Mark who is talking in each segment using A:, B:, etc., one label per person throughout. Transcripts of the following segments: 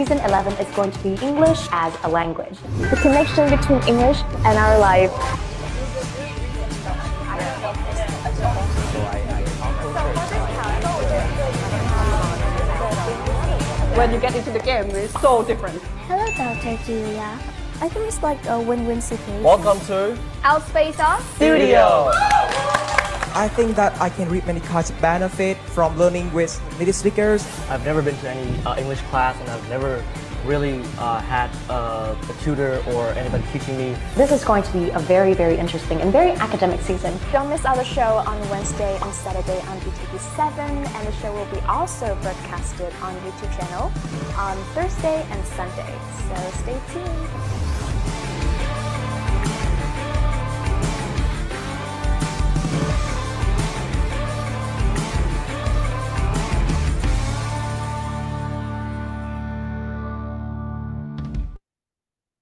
A: Season 11 is going to be English as a language. The connection between English and our life. When you get into the game, it's so different.
B: Hello, Dr. Julia. I think it's like a win-win situation.
C: Welcome to
A: IELTS Face-Off
C: Studio.
D: I think that I can reap many kinds of benefit from learning with native speakers.
C: I've never been to any English class, and I've never really had a tutor or anybody teaching me.
A: This is going to be a very, very interesting and very academic season.
B: Don't miss our show on Wednesday and Saturday on VTV7, and the show will be also broadcasted on YouTube channel on Thursday and Sunday. So stay tuned.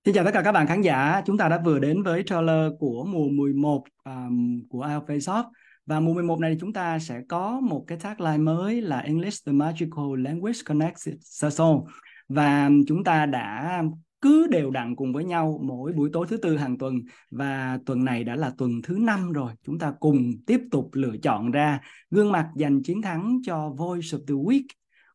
E: Xin chào tất cả các bạn khán giả, chúng ta đã vừa đến với trailer của mùa 11 của IELTS Face-Off. Và mùa 11 này chúng ta sẽ có một cái tagline mới là English the Magical Language Connects us all. Và chúng ta đã cứ đều đặn cùng với nhau mỗi buổi tối thứ tư hàng tuần. Và tuần này đã là tuần thứ 5 rồi. Chúng ta cùng tiếp tục lựa chọn ra gương mặt giành chiến thắng cho Voice of the Week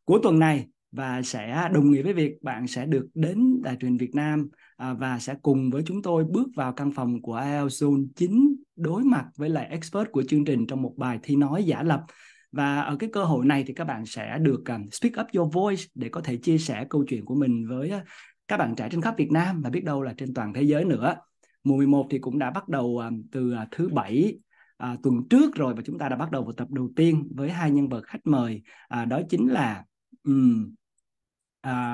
E: của tuần này. Và sẽ đồng nghĩa với việc bạn sẽ được đến Đài Truyền Việt Nam và sẽ cùng với chúng tôi bước vào căn phòng của IELTS Zone 9 đối mặt với lại expert của chương trình trong một bài thi nói giả lập. Và ở cái cơ hội này thì các bạn sẽ được speak up your voice để có thể chia sẻ câu chuyện của mình với các bạn trẻ trên khắp Việt Nam và biết đâu là trên toàn thế giới nữa. Mùa 11 thì cũng đã bắt đầu từ thứ Bảy tuần trước rồi, và chúng ta đã bắt đầu vào tập đầu tiên với hai nhân vật khách mời, đó chính là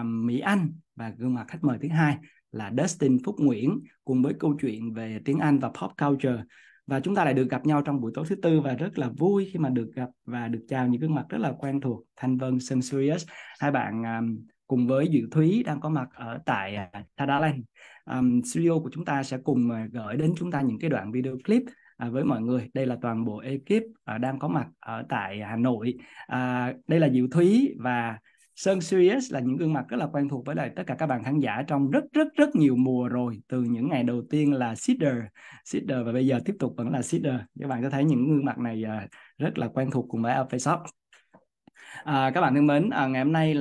E: Mỹ Anh và gương mặt khách mời thứ hai là Dustin Phúc Nguyễn cùng với câu chuyện về tiếng Anh và pop culture. Và chúng ta lại được gặp nhau trong buổi tối thứ tư và rất là vui khi mà được gặp và được chào những gương mặt rất là quen thuộc. Thanh Vân, Sơn Serious, hai bạn cùng với Diệu Thúy đang có mặt ở tại Thailand. Studio của chúng ta sẽ cùng gửi đến chúng ta những cái đoạn video clip với mọi người. Đây là toàn bộ ekip đang có mặt ở tại Hà Nội. Đây là Diệu Thúy và Sơn Serious là những gương mặt rất là quen thuộc với lại tất cả các bạn khán giả trong rất nhiều mùa rồi. Từ những ngày đầu tiên là Seeder và bây giờ tiếp tục vẫn là Seeder. Các bạn có thấy những gương mặt này rất là quen thuộc cùng với IELTS Face-Off. Các bạn thân mến, ngày hôm nay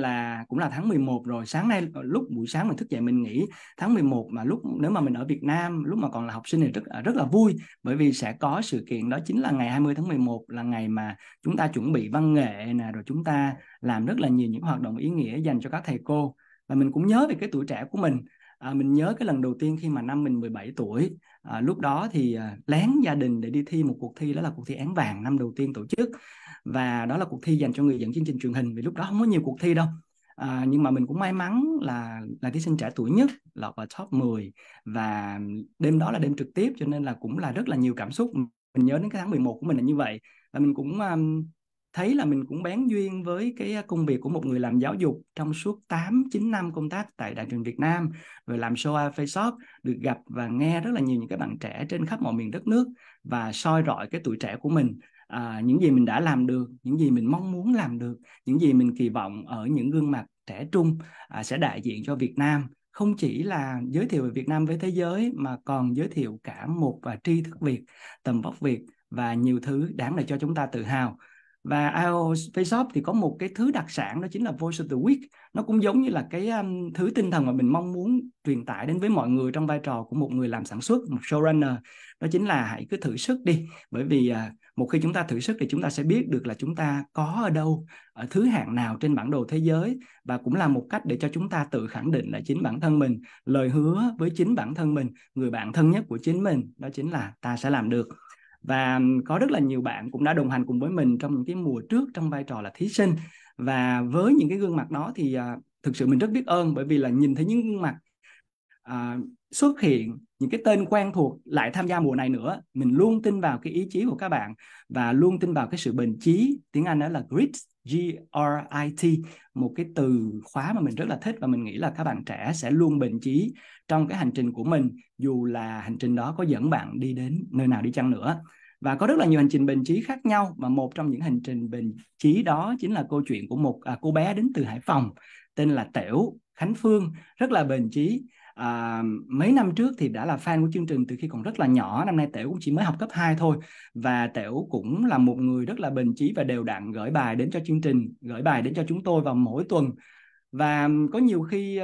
E: cũng là tháng 11 rồi. Sáng nay lúc buổi sáng mình thức dậy mình nghĩ tháng 11 mà nếu mà mình ở Việt Nam lúc mà còn là học sinh thì rất là vui, bởi vì sẽ có sự kiện đó chính là ngày 20 tháng 11 là ngày mà chúng ta chuẩn bị văn nghệ nè, rồi chúng ta làm rất là nhiều những hoạt động ý nghĩa dành cho các thầy cô. Và mình cũng nhớ về cái tuổi trẻ của mình. Mình nhớ cái lần đầu tiên khi mà năm mình 17 tuổi, lúc đó thì lén gia đình để đi thi một cuộc thi, đó là cuộc thi Án Vàng năm đầu tiên tổ chức. Và đó là cuộc thi dành cho người dẫn chương trình truyền hình, vì lúc đó không có nhiều cuộc thi đâu. Nhưng mà mình cũng may mắn là thí sinh trẻ tuổi nhất, lọt vào top 10. Và đêm đó là đêm trực tiếp, cho nên là cũng là rất là nhiều cảm xúc. Mình nhớ đến cái tháng 11 của mình là như vậy. Và mình cũng thấy là mình cũng bén duyên với cái công việc của một người làm giáo dục trong suốt 8-9 năm công tác tại Đài Truyền Việt Nam, rồi làm show IELTS Face-Off, được gặp và nghe rất là nhiều những cái bạn trẻ trên khắp mọi miền đất nước và soi rọi cái tuổi trẻ của mình. Những gì mình đã làm được, những gì mình mong muốn làm được, những gì mình kỳ vọng ở những gương mặt trẻ trung sẽ đại diện cho Việt Nam, không chỉ là giới thiệu về Việt Nam với thế giới mà còn giới thiệu cả một tri thức Việt, tầm vóc Việt và nhiều thứ đáng để cho chúng ta tự hào. Và IELTS Face-Off thì có một cái thứ đặc sản, đó chính là Voice of the Week. Nó cũng giống như là cái thứ tinh thần mà mình mong muốn truyền tải đến với mọi người trong vai trò của một người làm sản xuất, một showrunner. Đó chính là hãy cứ thử sức đi. Bởi vì một khi chúng ta thử sức thì chúng ta sẽ biết được là chúng ta có ở đâu, ở thứ hạng nào trên bản đồ thế giới. Và cũng là một cách để cho chúng ta tự khẳng định lại chính bản thân mình, lời hứa với chính bản thân mình, người bạn thân nhất của chính mình, đó chính là ta sẽ làm được. Và có rất là nhiều bạn cũng đã đồng hành cùng với mình trong những cái mùa trước trong vai trò là thí sinh. Và với những cái gương mặt đó thì thực sự mình rất biết ơn, bởi vì là nhìn thấy những gương mặt xuất hiện, những cái tên quen thuộc lại tham gia mùa này nữa. Mình luôn tin vào cái ý chí của các bạn và luôn tin vào cái sự bền chí. Tiếng Anh đó là grit, G-R-I-T, một cái từ khóa mà mình rất là thích, và mình nghĩ là các bạn trẻ sẽ luôn bền chí trong cái hành trình của mình, dù là hành trình đó có dẫn bạn đi đến nơi nào đi chăng nữa. Và có rất là nhiều hành trình bền chí khác nhau, và một trong những hành trình bền chí đó chính là câu chuyện của một cô bé đến từ Hải Phòng tên là Tểu. Khánh Phương rất là bền chí. Mấy năm trước thì đã là fan của chương trình từ khi còn rất là nhỏ. Năm nay Tẻo cũng chỉ mới học cấp 2 thôi, và Tẻo cũng là một người rất là bền chí và đều đặn gửi bài đến cho chương trình, gửi bài đến cho chúng tôi vào mỗi tuần. Và có nhiều khi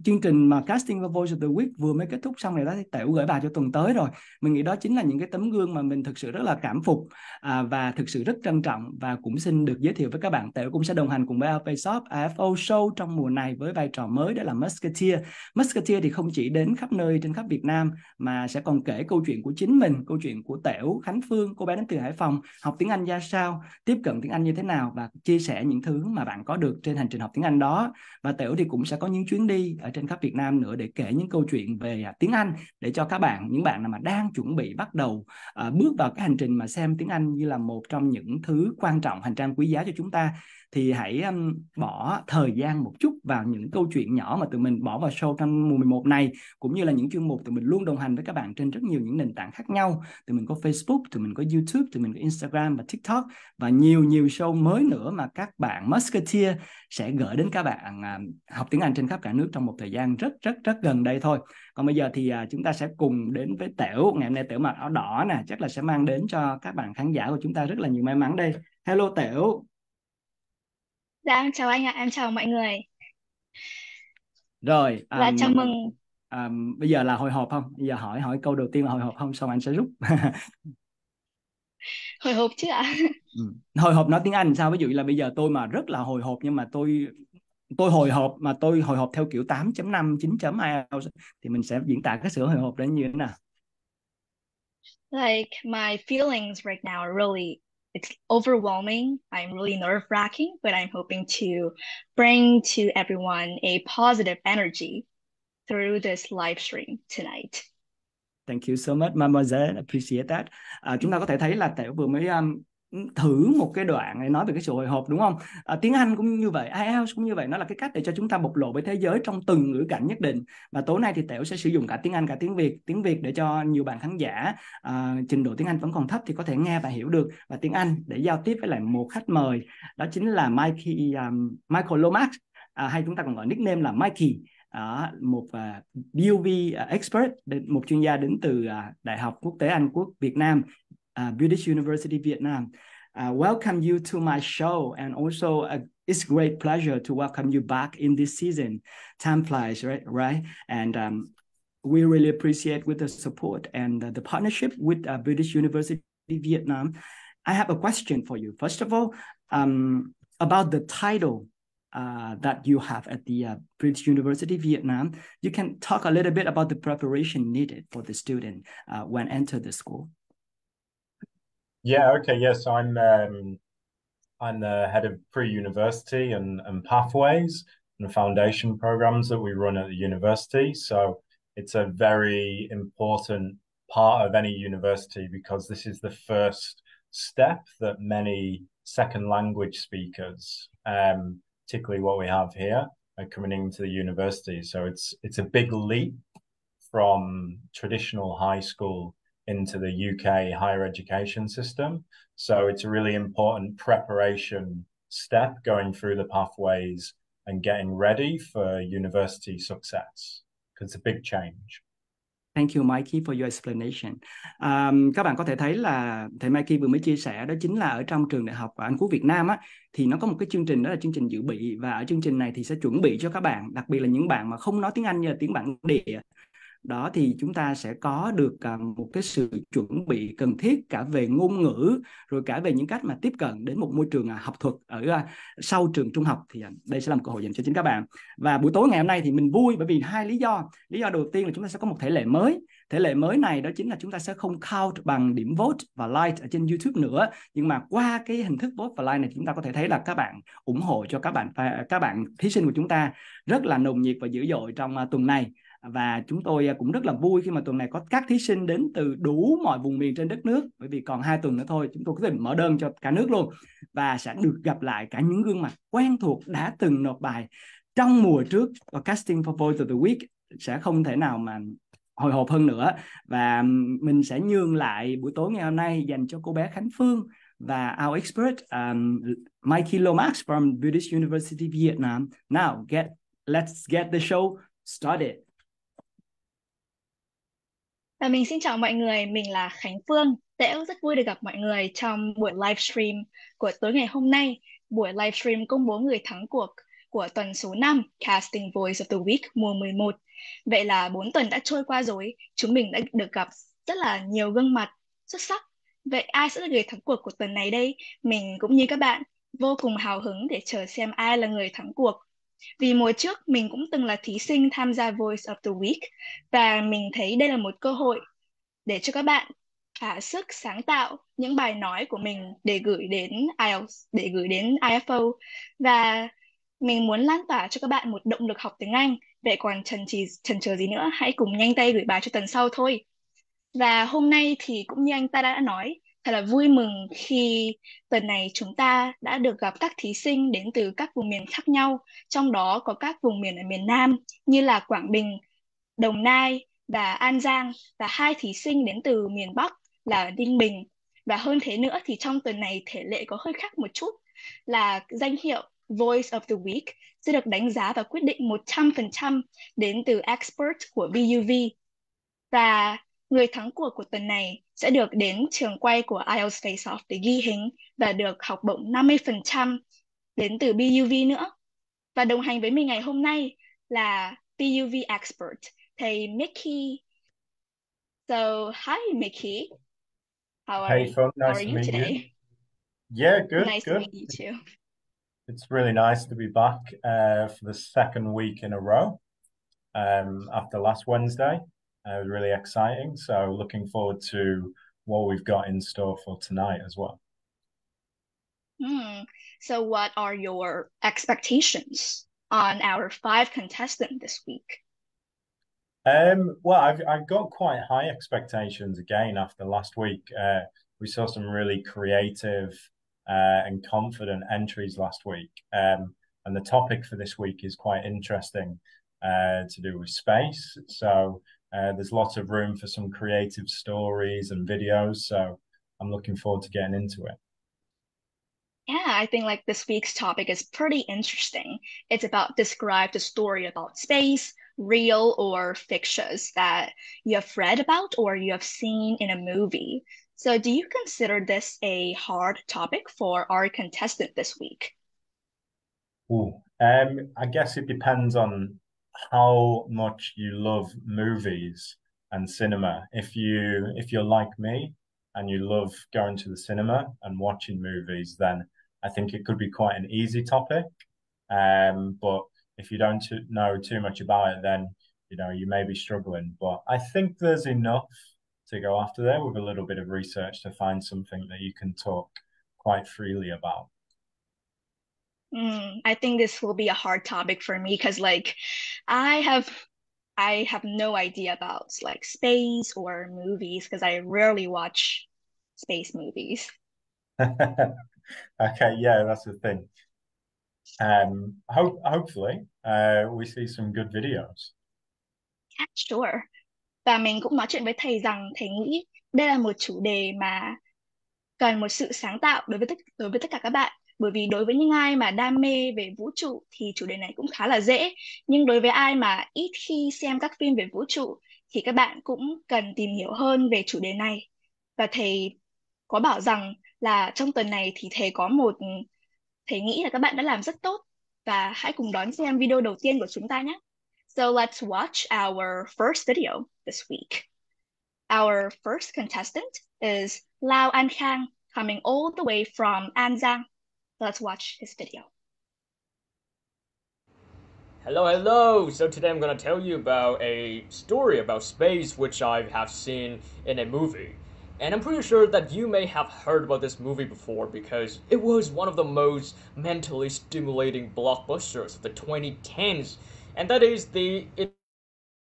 E: chương trình mà casting và Voice of the Week vừa mới kết thúc xong rồi đó, thì Tẻo gửi bài cho tuần tới rồi. Mình nghĩ đó chính là những cái tấm gương mà mình thực sự rất là cảm phục và thực sự rất trân trọng. Và cũng xin được giới thiệu với các bạn, Tẻo cũng sẽ đồng hành cùng với IELTS Face-Off IFO Show trong mùa này với vai trò mới, đó là Musketeer. Musketeer thì không chỉ đến khắp nơi trên khắp Việt Nam mà sẽ còn kể câu chuyện của chính mình, câu chuyện của Tẻo, Khánh Phương, cô bé đến từ Hải Phòng, học tiếng Anh ra sao, tiếp cận tiếng Anh như thế nào, và chia sẻ những thứ mà bạn có được trên hành trình học tiếng Anh đó. Và Tẻo thì cũng sẽ có những chuyến đi ở trên khắp Việt Nam nữa để kể những câu chuyện về tiếng Anh, để cho các bạn, những bạn nào mà đang chuẩn bị bắt đầu bước vào cái hành trình mà xem tiếng Anh như là một trong những thứ quan trọng, hành trang quý giá cho chúng ta, thì hãy bỏ thời gian một chút vào những câu chuyện nhỏ mà tụi mình bỏ vào show trong mùa 11 này, cũng như là những chuyên mục tụi mình luôn đồng hành với các bạn trên rất nhiều những nền tảng khác nhau. Tụi mình có Facebook, tụi mình có YouTube, tụi mình có Instagram và TikTok, và nhiều show mới nữa mà các bạn Musketeer sẽ gửi đến các bạn học tiếng Anh trên khắp cả nước trong một thời gian rất gần đây thôi. Còn bây giờ thì chúng ta sẽ cùng đến với Tẻo. Ngày hôm nay Tẻo mặc áo đỏ nè, chắc là sẽ mang đến cho các bạn khán giả của chúng ta rất là nhiều may mắn đây. Hello Tẻo.
F: Dạ, em chào anh ạ, em chào mọi người.
E: Rồi,
F: Dạ, chào mừng.
E: bây giờ là hồi hộp không? Bây giờ hỏi câu đầu tiên là hồi hộp không? Xong anh sẽ rút.
F: Hồi hộp chứ ạ?
E: Hồi hộp nói tiếng Anh sao? Ví dụ là bây giờ tôi mà rất là hồi hộp, nhưng mà tôi hồi hộp mà tôi hồi hộp theo kiểu 8.5, 9 IELTS, thì mình sẽ diễn tả cái sự hồi hộp đấy như thế nào?
F: Like, my feelings right now are really, it's overwhelming. I'm really nerve-wracking, but I'm hoping to bring to everyone a positive energy through this live stream tonight.
E: Thank you so much, mademoiselle. Appreciate that. Chúng ta có thể thấy là Tẻo vừa mới thử một cái đoạn để nói về cái sự hồi hộp, đúng không? Tiếng Anh cũng như vậy, IELTS cũng như vậy. Nó là cái cách để cho chúng ta bộc lộ với thế giới trong từng ngữ cảnh nhất định. Và tối nay thì Tẻo sẽ sử dụng cả tiếng Anh cả tiếng Việt để cho nhiều bạn khán giả trình độ tiếng Anh vẫn còn thấp thì có thể nghe và hiểu được, và tiếng Anh để giao tiếp với lại một khách mời, đó chính là Michael Lomax, hay chúng ta còn gọi nickname là Mikey. Một BUV expert, một chuyên gia đến từ Đại học Quốc tế Anh Quốc Việt Nam, British University Việt Nam. Welcome you to my show, and also it's great pleasure to welcome you back in this season. Time flies, right? And we really appreciate with the support and the partnership with British University Vietnam. I have a question for you. First of all, about the title that you have at the British University Vietnam. You can talk a little bit about the preparation needed for the student when enter the school.
G: Yeah, okay, yes, so I'm the head of pre-university and pathways and foundation programs that we run at the university. So it's a very important part of any university, because this is the first step that many second language speakers, particularly what we have here, are coming into the university. So it's a big leap from traditional high school into the UK higher education system. So it's a really important preparation step going through the pathways and getting ready for university success, because it's a big change.
E: Thank you, Mikey, for your explanation. Các bạn có thể thấy là thầy Mikey vừa mới chia sẻ, đó chính là ở trong trường Đại học của Anh Quốc Việt Nam á, thì nó có một cái chương trình, đó là chương trình dự bị. Và ở chương trình này thì sẽ chuẩn bị cho các bạn, đặc biệt là những bạn mà không nói tiếng Anh như là tiếng bản địa, đó thì chúng ta sẽ có được một cái sự chuẩn bị cần thiết cả về ngôn ngữ, rồi cả về những cách mà tiếp cận đến một môi trường học thuật ở sau trường trung học. Thì đây sẽ là một cơ hội dành cho chính các bạn. Và buổi tối ngày hôm nay thì mình vui bởi vì hai lý do. Lý do đầu tiên là chúng ta sẽ có một thể lệ mới. Thể lệ mới này đó chính là chúng ta sẽ không count bằng điểm vote và like ở trên YouTube nữa, nhưng mà qua cái hình thức vote và like này chúng ta có thể thấy là các bạn ủng hộ cho các bạn thí sinh của chúng ta rất là nồng nhiệt và dữ dội trong tuần này. Và chúng tôi cũng rất là vui khi mà tuần này có các thí sinh đến từ đủ mọi vùng miền trên đất nước, bởi vì còn 2 tuần nữa thôi chúng tôi có thể mở đơn cho cả nước luôn, và sẽ được gặp lại cả những gương mặt quen thuộc đã từng nộp bài trong mùa trước. Và casting for Voice of the Week sẽ không thể nào mà hồi hộp hơn nữa. Và mình sẽ nhường lại buổi tối ngày hôm nay dành cho cô bé Khánh Phương và our expert Mikey Lomax from British University Vietnam. Now get let's get the show started.
F: Và mình xin chào mọi người, mình là Khánh Phương. Sẽ rất vui được gặp mọi người trong buổi livestream của tối ngày hôm nay, buổi livestream công bố người thắng cuộc của tuần số 5 Casting Voice of the Week mùa 11. Vậy là 4 tuần đã trôi qua rồi, chúng mình đã được gặp rất là nhiều gương mặt xuất sắc. Vậy ai sẽ là người thắng cuộc của tuần này đây? Mình cũng như các bạn vô cùng hào hứng để chờ xem ai là người thắng cuộc. Vì mùa trước mình cũng từng là thí sinh tham gia Voice of the Week và mình thấy đây là một cơ hội để cho các bạn thỏa sức sáng tạo những bài nói của mình để gửi đến IELTS, để gửi đến IFO, và mình muốn lan tỏa cho các bạn một động lực học tiếng Anh. Vậy còn chần chờ gì nữa, hãy cùng nhanh tay gửi bài cho tuần sau thôi. Và hôm nay thì cũng như anh ta đã nói, thật là vui mừng khi tuần này chúng ta đã được gặp các thí sinh đến từ các vùng miền khác nhau, trong đó có các vùng miền ở miền Nam như là Quảng Bình, Đồng Nai và An Giang, và 2 thí sinh đến từ miền Bắc là Ninh Bình. Và hơn thế nữa thì trong tuần này thể lệ có hơi khác một chút, là danh hiệu Voice of the Week sẽ được đánh giá và quyết định 100% đến từ expert của VUV. Và người thắng cuộc của tuần này sẽ được đến trường quay của IELTS Face-Off để ghi hình và được học bổng 50% đến từ BUV nữa. Và đồng hành với mình ngày hôm nay là BUV expert, thầy Mickey. So, hi Mickey.
G: Hey, Phil,
F: how
G: nice
F: are
G: to
F: you
G: meet
F: today?
G: you. Yeah, good,
F: Nice
G: good.
F: to meet you too.
G: It's really nice to be back for the second week in a row after last Wednesday. It was really exciting. So looking forward to what we've got in store for tonight as well.
F: So what are your expectations on our 5 contestants this week?
G: Well, I've got quite high expectations again after last week. We saw some really creative and confident entries last week. And the topic for this week is quite interesting to do with space. So there's lots of room for some creative stories and videos. So I'm looking forward to getting into it.
F: Yeah, I think like this week's topic is pretty interesting. It's about describe the story about space, real or fictitious, that you have read about or you have seen in a movie. So do you consider this a hard topic for our contestant this week?
G: Ooh, I guess it depends on how much you love movies and cinema. If you're like me and you love going to the cinema and watching movies, then I think it could be quite an easy topic. But if you don't know too much about it, then you may be struggling. But I think there's enough to go after there with a little bit of research to find something that you can talk quite freely about.
F: I think this will be a hard topic for me because like I have no idea about like space or movies because I rarely watch space movies.
G: Okay, yeah, that's the thing. Hopefully, we see some good videos.
F: Yeah, sure. Và mình cũng nói chuyện với thầy rằng thầy nghĩ đây là một chủ đề mà cần một sự sáng tạo đối với tất cả các bạn. Bởi vì đối với những ai mà đam mê về vũ trụ thì chủ đề này cũng khá là dễ. Nhưng đối với ai mà ít khi xem các phim về vũ trụ thì các bạn cũng cần tìm hiểu hơn về chủ đề này. Và thầy có bảo rằng là trong tuần này thì thầy nghĩ là các bạn đã làm rất tốt. Và hãy cùng đón xem video đầu tiên của chúng ta nhé. So let's watch our first video this week. Our first contestant is Lao An Khang, coming all the way from An Giang. Let's watch his video.
H: Hello. So today I'm going to tell you about a story about space which I have seen in a movie. And I'm pretty sure that you may have heard about this movie before because it was one of the most mentally stimulating blockbusters of the 2010s. And that is the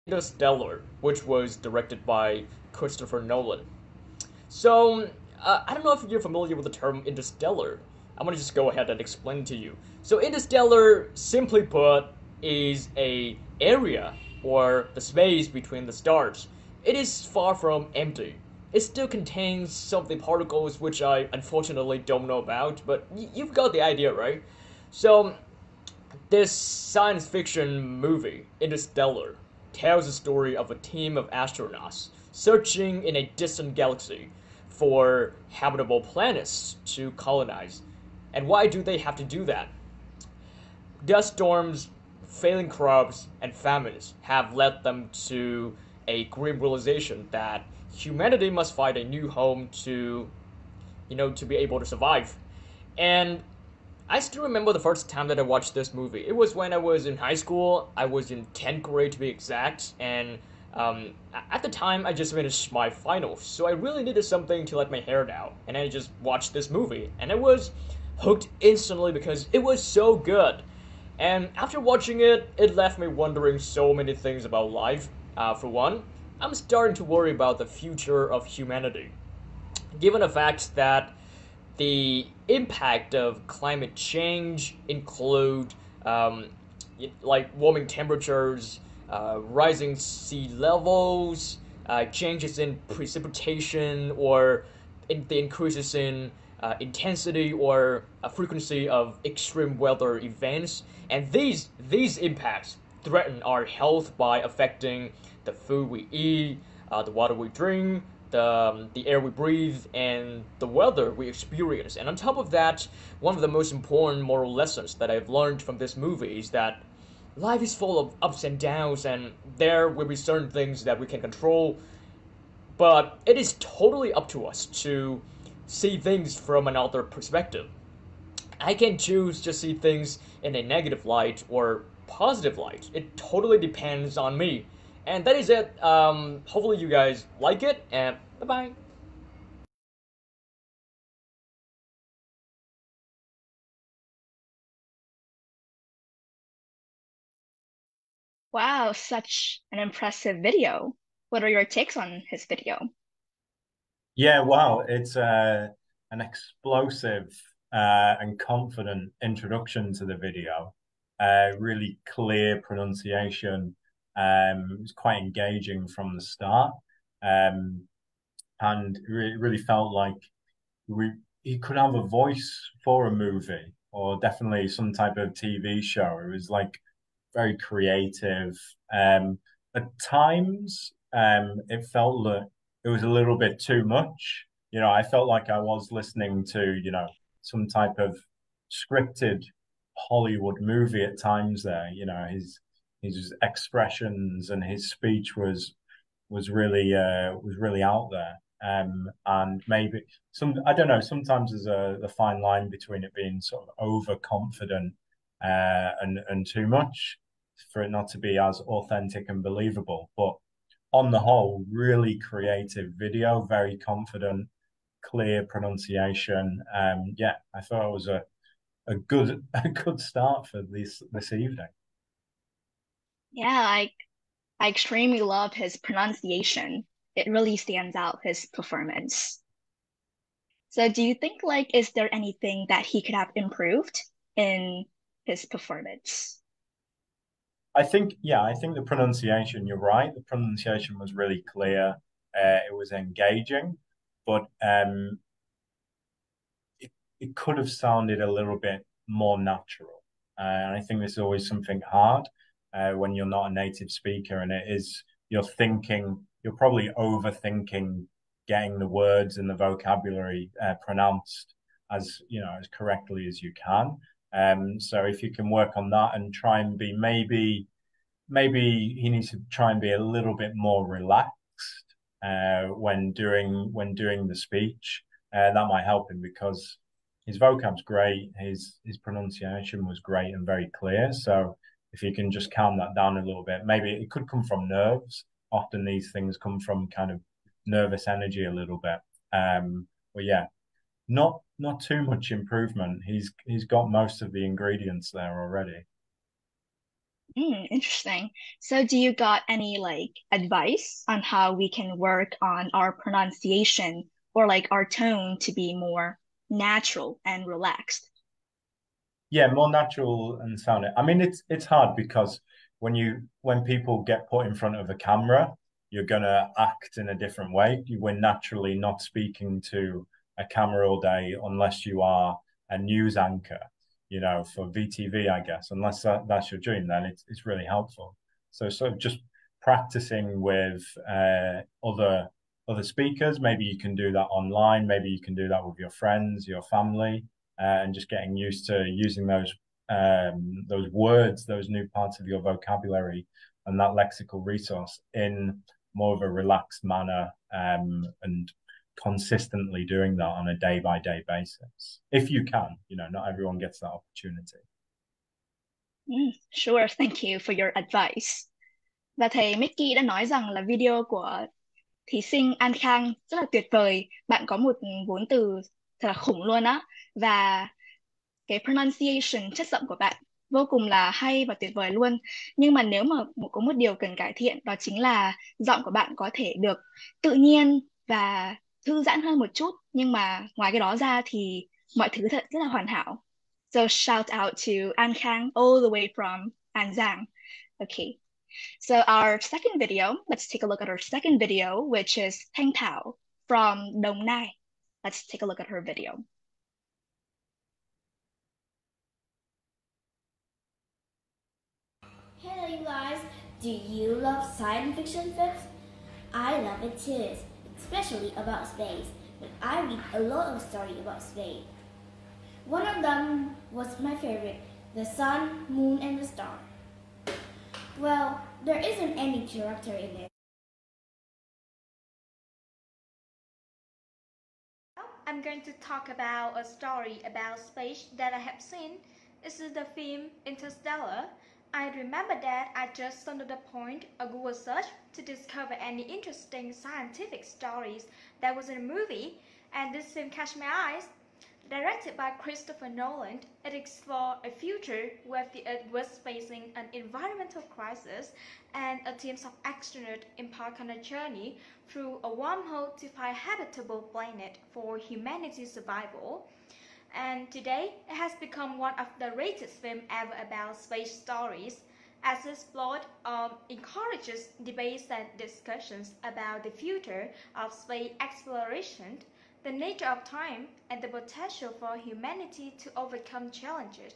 H: Interstellar, which was directed by Christopher Nolan. So, I don't know if you're familiar with the term interstellar. I'm going to just go ahead and explain to you. So interstellar, simply put, is a area or the space between the stars. It is far from empty. It still contains some of the particles which I unfortunately don't know about, but you've got the idea, right? So This science fiction movie, Interstellar, tells the story of a team of astronauts searching in a distant galaxy for habitable planets to colonize. And why do they have to do that? Dust storms, failing crops, and famines have led them to a grim realization that humanity must find a new home to, to be able to survive. And I still remember the first time that I watched this movie. It was when I was in high school. I was in 10th grade to be exact, and at the time I just finished my finals, so I really needed something to let my hair down, and I just watched this movie, and I was hooked instantly because it was so good. And after watching it, it left me wondering so many things about life. For one, I'm starting to worry about the future of humanity, given the fact that the impact of climate change include like warming temperatures, rising sea levels, changes in precipitation, or the increases in intensity or frequency of extreme weather events. And these impacts threaten our health by affecting the food we eat, the water we drink, the air we breathe, and the weather we experience. And on top of that, one of the most important moral lessons that I've learned from this movie is that life is full of ups and downs, and there will be certain things that we can control, but it is totally up to us to see things from another perspective. I can choose to see things in a negative light or positive light. It totally depends on me. And that is it. Hopefully you guys like it, and bye-bye.
F: Wow, such an impressive video. What are your takes on his video?
G: Yeah, wow, it's an explosive and confident introduction to the video. Really clear pronunciation. It was quite engaging from the start, and it really felt like he could have a voice for a movie or definitely some type of TV show. It was like very creative. At times, it felt that it was a little bit too much. I felt like I was listening to, some type of scripted Hollywood movie at times there. His expressions and his speech was really out there. And maybe I don't know, sometimes there's a fine line between it being sort of overconfident and too much for it not to be as authentic and believable. But on the whole, really creative video, very confident, clear pronunciation. Yeah, I thought it was a good start for this evening.
F: Yeah, I extremely love his pronunciation. It really stands out, his performance. So do you think, like, is there anything that he could have improved in his performance?
G: I think the pronunciation, you're right. The pronunciation was really clear. It was engaging, but it could have sounded a little bit more natural. And I think this is always something hard when you're not a native speaker, and you're probably overthinking getting the words and the vocabulary pronounced as correctly as you can. So if you can work on that and try and be maybe he needs to try and be a little bit more relaxed when doing the speech. That might help him because his vocab's great, his pronunciation was great and very clear. So if you can just calm that down a little bit, maybe it could come from nerves. Often these things come from kind of nervous energy a little bit. But yeah, not too much improvement. He's got most of the ingredients there already.
F: Interesting. So do you got any like advice on how we can work on our pronunciation or like our tone to be more natural and relaxed?
G: Yeah, more natural and sounding. I mean, it's hard because when people get put in front of a camera, you're gonna act in a different way. We're naturally not speaking to a camera all day unless you are a news anchor. you know, for VTV, I guess. Unless that's your dream, then it's really helpful. So sort of just practicing with other speakers. Maybe you can do that online. Maybe you can do that with your friends, your family, and just getting used to using those words, those new parts of your vocabulary and that lexical resource in more of a relaxed manner, and consistently doing that on a day-by-day basis. If you can, you know, not everyone gets that opportunity.
F: Sure, thank you for your advice. Và thầy Mickey đã nói rằng là video của thí sinh An Khang rất là tuyệt vời. Bạn có một vốn từ thật là khủng luôn á. Và cái pronunciation, chất giọng của bạn vô cùng là hay và tuyệt vời luôn. Nhưng mà nếu mà có một điều cần cải thiện, đó chính là giọng của bạn có thể được tự nhiên và thư giãn hơn một chút. Nhưng mà ngoài cái đó ra thì mọi thứ thật rất là hoàn hảo. So shout out to An Khang all the way from An Giang. Okay. So our second video, let's take a look at our second video, which is Thanh Thảo from Đồng Nai. Let's take a look at her video.
I: Hello you guys, do you love science fiction films? I love it too, especially about space, but I read a lot of stories about space. One of them was my favorite, The Sun, Moon and the Star. Well, there isn't any character in it.
J: I'm going to talk about a story about space that I have seen. This is the film Interstellar. I remember that I just stumbled upon a Google search to discover any interesting scientific stories that was in a movie, and this film catch my eyes. Directed by Christopher Nolan, it explored a future where the Earth was facing an environmental crisis, and a team of astronauts embark on a journey through a wormhole to find a habitable planet for humanity's survival. And today, it has become one of the rated films ever about space stories, as its plot encourages debates and discussions about the future of space exploration, the nature of time, and the potential for humanity to overcome challenges.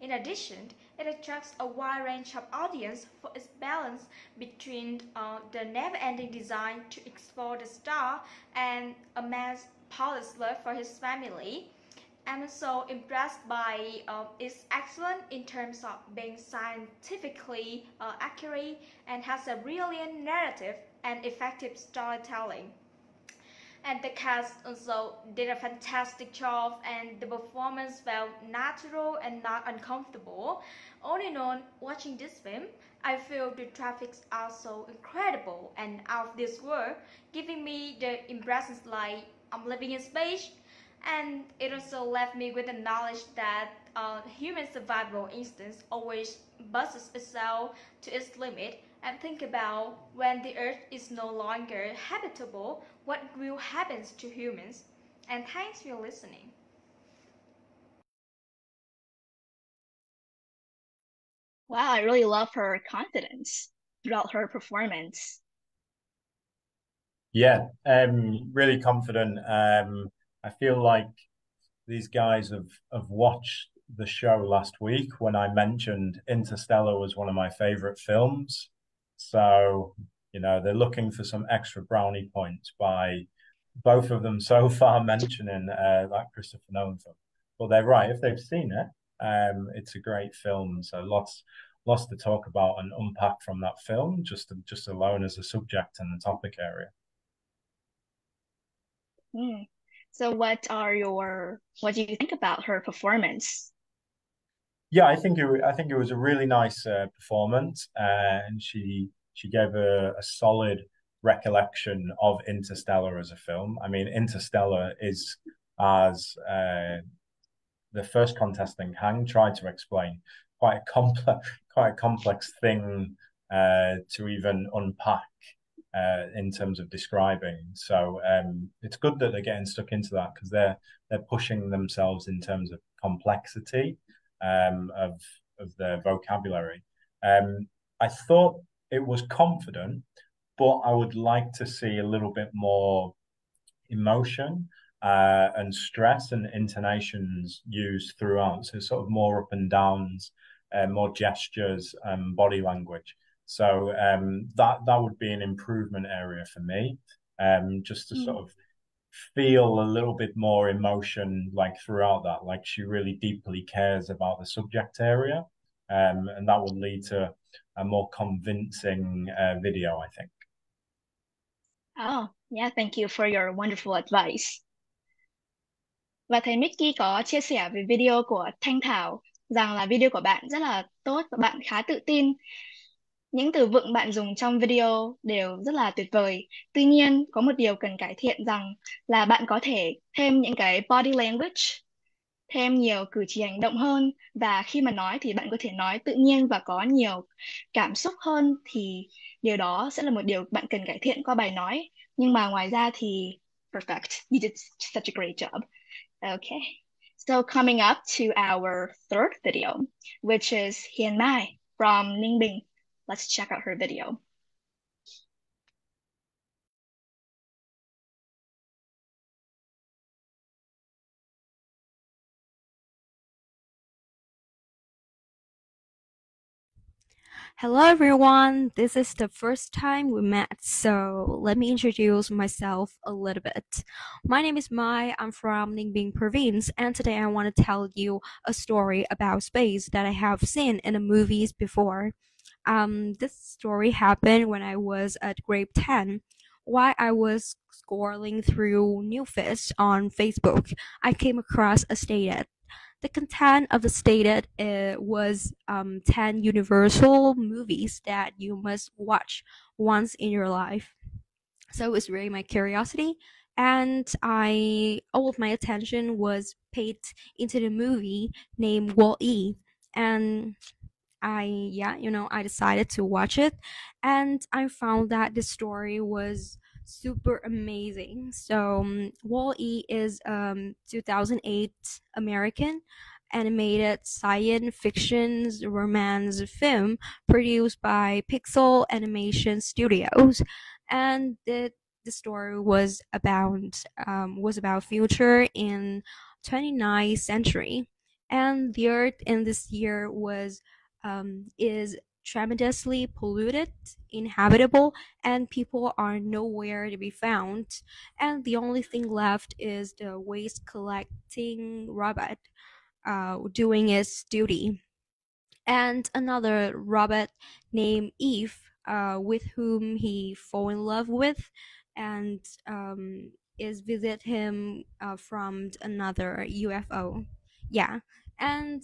J: In addition, it attracts a wide range of audience for its balance between the never-ending desire to explore the star and a man's Paul's love for his family. I'm so impressed by its excellence in terms of being scientifically accurate and has a brilliant narrative and effective storytelling. And the cast also did a fantastic job, and the performance felt natural and not uncomfortable. All in all, watching this film, I feel the graphics are so incredible and out of this world, giving me the impressions like I'm living in space. And it also left me with the knowledge that human survival instincts always pushes itself to its limit, and think about when the Earth is no longer habitable, what will happen to humans. And thanks for listening.
F: Wow, I really love her confidence throughout her performance.
G: Yeah, really confident. I feel like these guys have watched the show last week when I mentioned Interstellar was one of my favorite films. So, you know, they're looking for some extra brownie points by both of them so far mentioning that Christopher Nolan film. But they're right. If they've seen it, it's a great film. So lots to talk about and unpack from that film, just alone as a subject and the topic area.
F: So what do you think about her performance?
G: Yeah, I think it was a really nice performance, and she gave a solid recollection of Interstellar as a film. I mean, Interstellar is, as the first contestant Hang tried to explain, quite a complex thing to even unpack in terms of describing. So it's good that they're getting stuck into that, because they're pushing themselves in terms of complexity of their vocabulary. I thought it was confident, but I would like to see a little bit more emotion and stress and intonations used throughout. So sort of more up and downs, more gestures and body language. So that would be an improvement area for me, just to sort of feel a little bit more emotion like throughout that, like she really deeply cares about the subject area, and that would lead to a more convincing video, I think.
F: Oh, yeah, thank you for your wonderful advice. Và thầy Mickey có chia sẻ về video của Thanh Thảo rằng là video của bạn rất là tốt và bạn khá tự tin. Những từ vựng bạn dùng trong video đều rất là tuyệt vời. Tuy nhiên, có một điều cần cải thiện rằng là bạn có thể thêm những cái body language, thêm nhiều cử chỉ hành động hơn, và khi mà nói thì bạn có thể nói tự nhiên và có nhiều cảm xúc hơn, thì điều đó sẽ là một điều bạn cần cải thiện qua bài nói. Nhưng mà ngoài ra thì perfect. You did such a great job. Okay. So coming up to our third video, which is Hiền Mai from Ninh Bình. Let's check out her video.
K: Hello everyone, this is the first time we met, so let me introduce myself a little bit. My name is Mai, I'm from Ninh Bình province, and today I want to tell you a story about space that I have seen in the movies before. This story happened when I was at grade 10. While I was scrolling through new feeds on Facebook, I came across a statement. The content of the stated was 10 universal movies that you must watch once in your life. So it was really my curiosity, and all of my attention was paid into the movie named Wall-E, and I decided to watch it, and I found that the story was super amazing. So Wall-E is 2008 American animated science fiction romance film produced by Pixel Animation Studios, and the story was about future in 29th century, and the Earth in this year is tremendously polluted, inhabitable, and people are nowhere to be found. And the only thing left is the waste collecting robot doing its duty. And another robot named Eve, with whom he fall in love with, and is visit him from another UFO. Yeah, and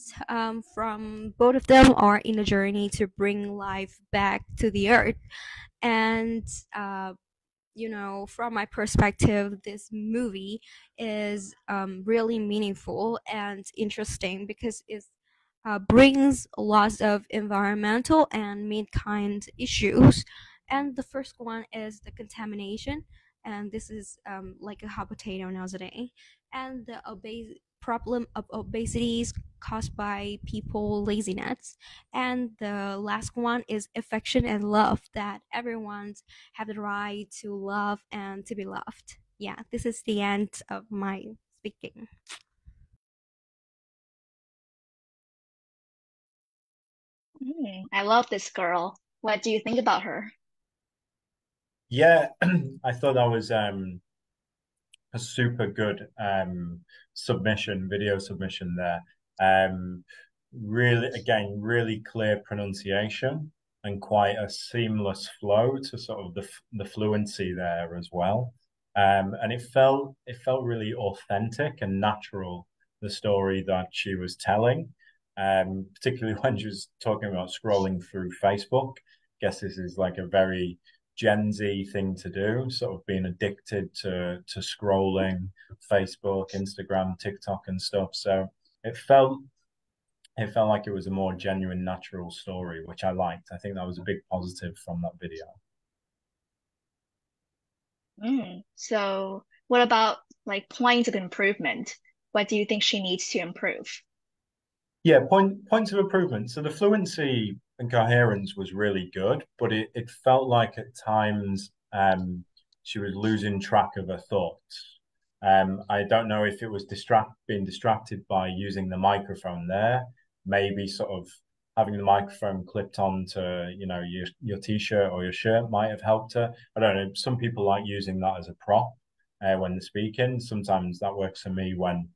K: from both of them are in a journey to bring life back to the earth. And from my perspective, this movie is really meaningful and interesting because it brings lots of environmental and mankind issues. And the first one is the contamination, and this is like a hot potato nowadays, and the problem of obesity is caused by people laziness. And the last one is affection and love, that everyone's have the right to love and to be loved. Yeah, this is the end of my speaking.
F: I love this girl. What do you think about her?
G: Yeah, I thought that was a super good video submission there. Really clear pronunciation and quite a seamless flow to sort of the fluency there as well. And it felt really authentic and natural, the story that she was telling, particularly when she was talking about scrolling through Facebook. I guess this is like a very Gen Z thing to do, sort of being addicted to scrolling Facebook, Instagram, TikTok and stuff. So it felt like it was a more genuine, natural story, which I liked. I think that was a big positive from that video.
F: So what about like points of improvement? What do you think she needs to improve?
G: Yeah, points of improvement. So the fluency and coherence was really good, but it felt like at times she was losing track of her thoughts. I don't know if it was being distracted by using the microphone there, maybe sort of having the microphone clipped onto, you know, your t-shirt or your shirt might have helped her. I don't know. Some people like using that as a prop when they're speaking. Sometimes that works for me when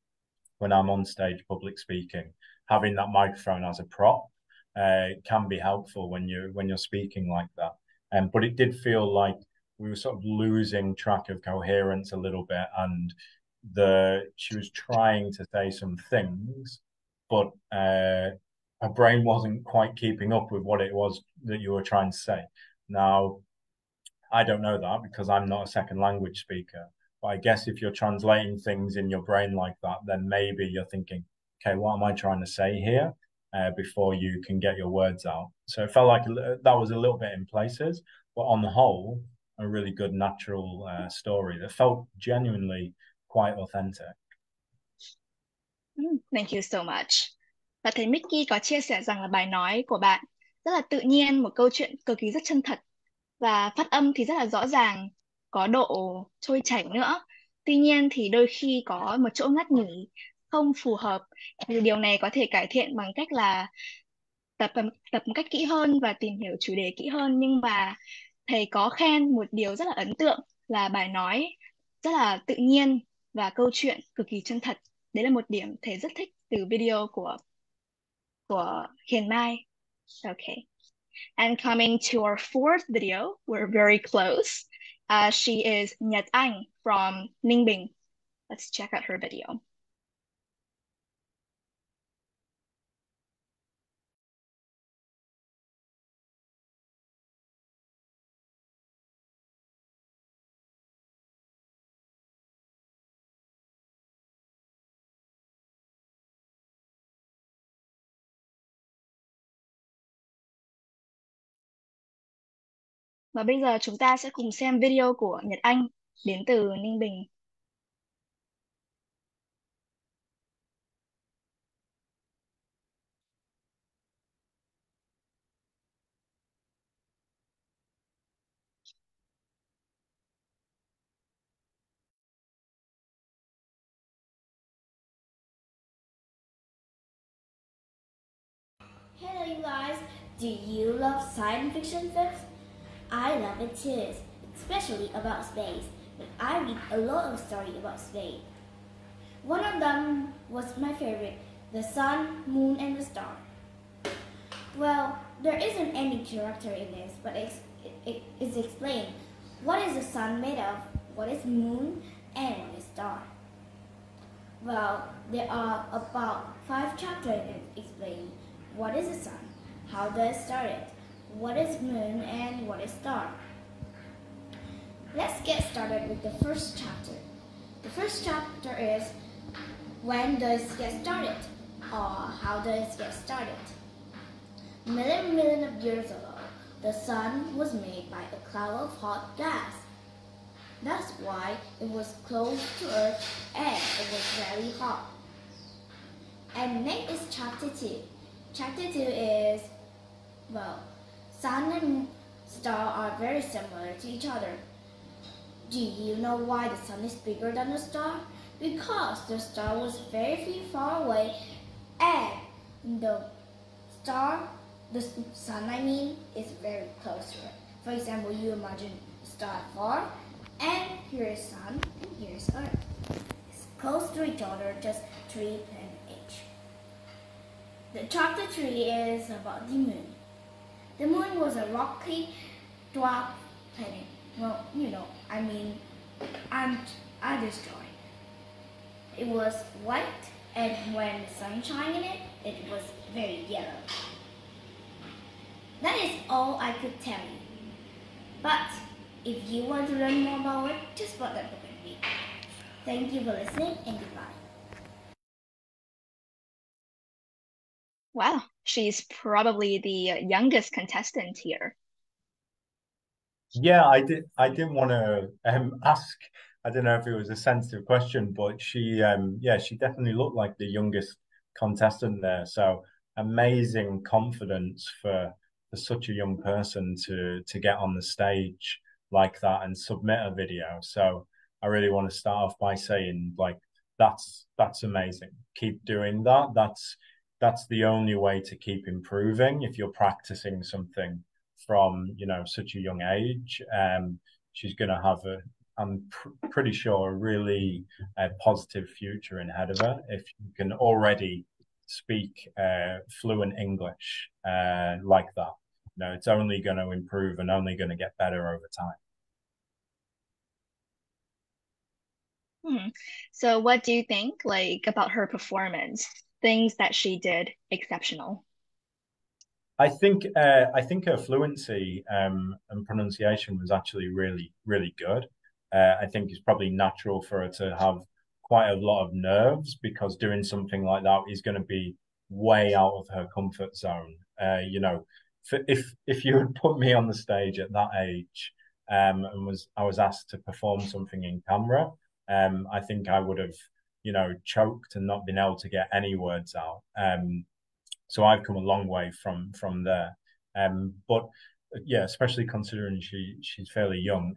G: I'm on stage public speaking. Having that microphone as a prop can be helpful when you're speaking like that. But it did feel like we were sort of losing track of coherence a little bit, and she was trying to say some things, but her brain wasn't quite keeping up with what it was that you were trying to say. Now, I don't know that because I'm not a second language speaker, but I guess if you're translating things in your brain like that, then maybe you're thinking, okay, what am I trying to say here? Before you can get your words out. So it felt like that was a little bit in places, but on the whole, a really good natural story that felt genuinely quite authentic.
F: Thank you so much. Và thầy Mickey có chia sẻ rằng là bài nói của bạn rất là tự nhiên, một câu chuyện cực kỳ rất chân thật, và phát âm thì rất là rõ ràng, có độ trôi chảy nữa. Tuy nhiên thì đôi khi có một chỗ ngắt nghỉ không phù hợp, thì điều này có thể cải thiện bằng cách là tập một cách kỹ hơn và tìm hiểu chủ đề kỹ hơn. Nhưng mà thầy có khen một điều rất là ấn tượng là bài nói rất là tự nhiên và câu chuyện cực kỳ chân thật. Đấy là một điểm thầy rất thích từ video của Hiền Mai. Okay. And coming to our fourth video, we're very close. She is Nhật from Ninh Bình. Let's check out her video. Và bây giờ chúng ta sẽ cùng xem video của Nhật Anh đến từ Ninh Bình.
I: Hello you guys, do you love science fiction films? I love it too, especially about space, but I read a lot of stories about space. One of them was my favorite, the sun, moon and the star. Well, there isn't any character in this, but it is explained what is the sun made of, what is moon, and what is star. Well, there are about 5 chapters that explain what is the sun, how does it start it, what is moon, and what is star. Let's get started with the first chapter. The first chapter is when does it get started, or how does it get started. Million of years ago, the sun was made by a cloud of hot gas. That's why it was close to Earth and it was very hot. And next is chapter 2. Chapter 2 is, well, sun and star are very similar to each other. Do you know why the sun is bigger than the star? Because the star was very far away and the sun is very close to it. For example, you imagine the star far, and here is sun, and here is Earth. It's close to each other, just 3 planets each. The chapter 3 is about the moon. The moon was a rocky dwarf planet. Well, you know, I destroyed. It was white, and when the sun shined in it, it was very yellow. That is all I could tell you. But if you want to learn more about it, just buy that book and read. Thank you for listening, and goodbye.
F: Wow, she's probably the youngest contestant here.
G: Yeah, I didn't want to ask. I don't know if it was a sensitive question, but she definitely looked like the youngest contestant there. So amazing confidence for such a young person to get on the stage like that and submit a video. So I really want to start off by saying, like, that's amazing. Keep doing that. That's the only way to keep improving. If you're practicing something from, you know, such a young age, she's going to have I'm pretty sure, a really positive future ahead of her if you can already speak fluent English like that. You know, it's only going to improve and only going to get better over time.
F: So what do you think, like, about her performance? Things that she did exceptional?
G: I think her fluency and pronunciation was actually really, really good. I think it's probably natural for her to have quite a lot of nerves because doing something like that is going to be way out of her comfort zone. You know, if you had put me on the stage at that age and I was asked to perform something in camera, I think I would have, you know, choked and not been able to get any words out. So I've come a long way from there. But yeah, especially considering she's fairly young.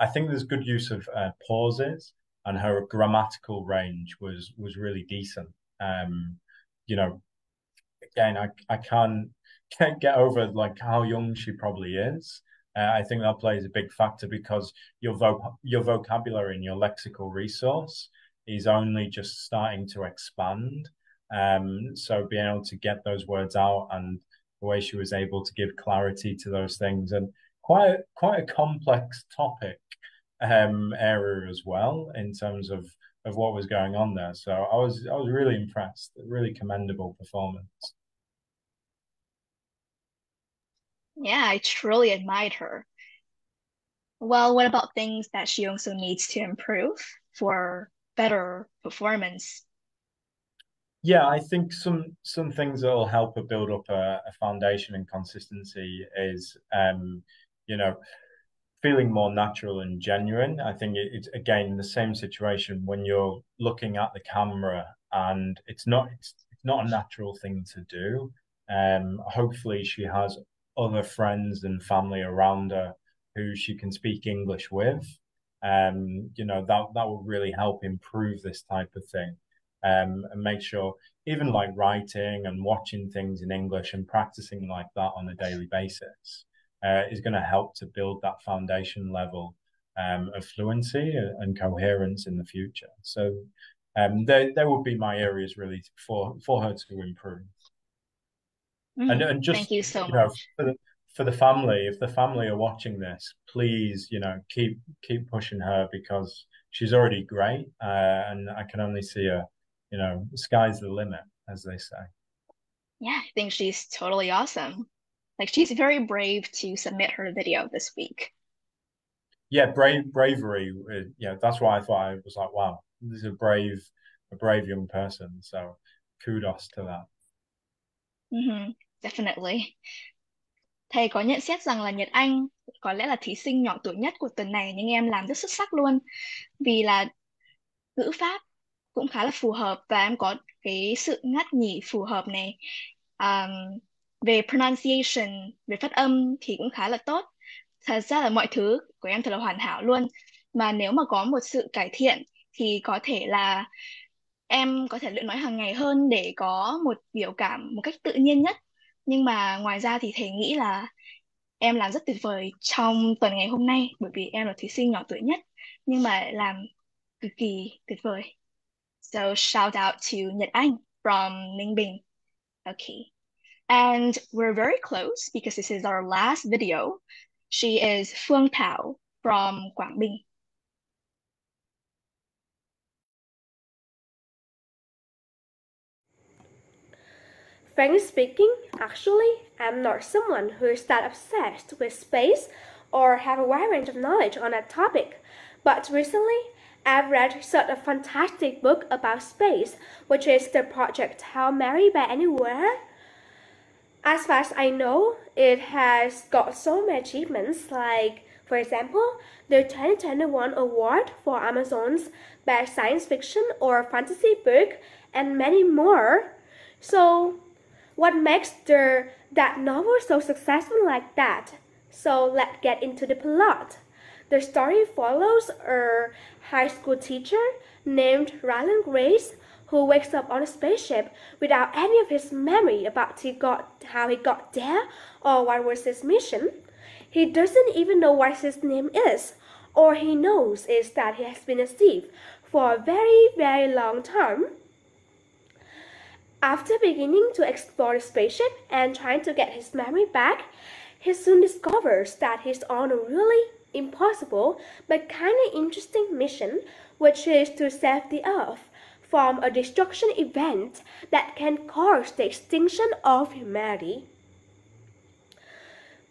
G: I think there's good use of pauses, and her grammatical range was really decent. You know, again, I can't get over like how young she probably is. I think that plays a big factor because your vocabulary and your lexical resource is only just starting to expand. So being able to get those words out and the way she was able to give clarity to those things, and quite a complex topic area as well in terms of what was going on there. So I was really impressed. Really commendable performance.
F: Yeah, I truly admired her. Well, what about things that she also needs to improve for better performance?
G: Yeah, I think some things that will help her build up a foundation and consistency is, you know, feeling more natural and genuine. I think it's again the same situation when you're looking at the camera and it's not a natural thing to do. Hopefully she has other friends and family around her who she can speak English with. You know, that will really help improve this type of thing. And make sure even like writing and watching things in English and practicing like that on a daily basis is going to help to build that foundation level of fluency and coherence in the future. So there would be my areas really for her to improve. And just,
F: thank you so
G: much.
F: Know,
G: for the family, if the family are watching this, please, you know, keep pushing her because she's already great, and I can only see her. You know, the sky's the limit, as they say.
F: Yeah, I think she's totally awesome. Like, she's very brave to submit her video this week.
G: Yeah, bravery. Yeah, that's why I thought. I was like, wow, this is a brave young person. So kudos to that.
F: Definitely. Thầy có nhận xét rằng là Nhật Anh có lẽ là thí sinh nhỏ tuổi nhất của tuần này, nhưng em làm rất xuất sắc luôn. Vì là ngữ pháp cũng khá là phù hợp và em có cái sự ngắt nhỉ phù hợp này. Về pronunciation, về phát âm thì cũng khá là tốt. Thật ra là mọi thứ của em thật là hoàn hảo luôn. Mà nếu mà có một sự cải thiện thì có thể là em có thể luyện nói hàng ngày hơn để có một biểu cảm một cách tự nhiên nhất. Nhưng mà ngoài ra thì thầy nghĩ là em làm rất tuyệt vời trong tuần ngày hôm nay, bởi vì em là thí sinh nhỏ tuổi nhất nhưng mà làm cực kỳ tuyệt vời. So shout out to Nhật Anh from Ninh Bình. Okay. And we're very close because this is our last video. She is Phương Thảo from Quảng Bình.
L: Frankly speaking, actually, I'm not someone who is that obsessed with space or have a wide range of knowledge on that topic. But recently, I've read such a fantastic book about space, which is the project How Marry by Anywhere. As far as I know, it has got so many achievements, like, for example, the 2021 award for Amazon's Best Science Fiction or Fantasy Book, and many more. So, what makes that novel so successful like that? So let's get into the plot. The story follows a high school teacher named Ryland Grace who wakes up on a spaceship without any of his memory about how he got there or what was his mission. He doesn't even know what his name is. All he knows is that he has been a thief for a very, very long time. After beginning to explore the spaceship and trying to get his memory back, he soon discovers that he's on a really impossible but kind of interesting mission, which is to save the Earth from a destruction event that can cause the extinction of humanity.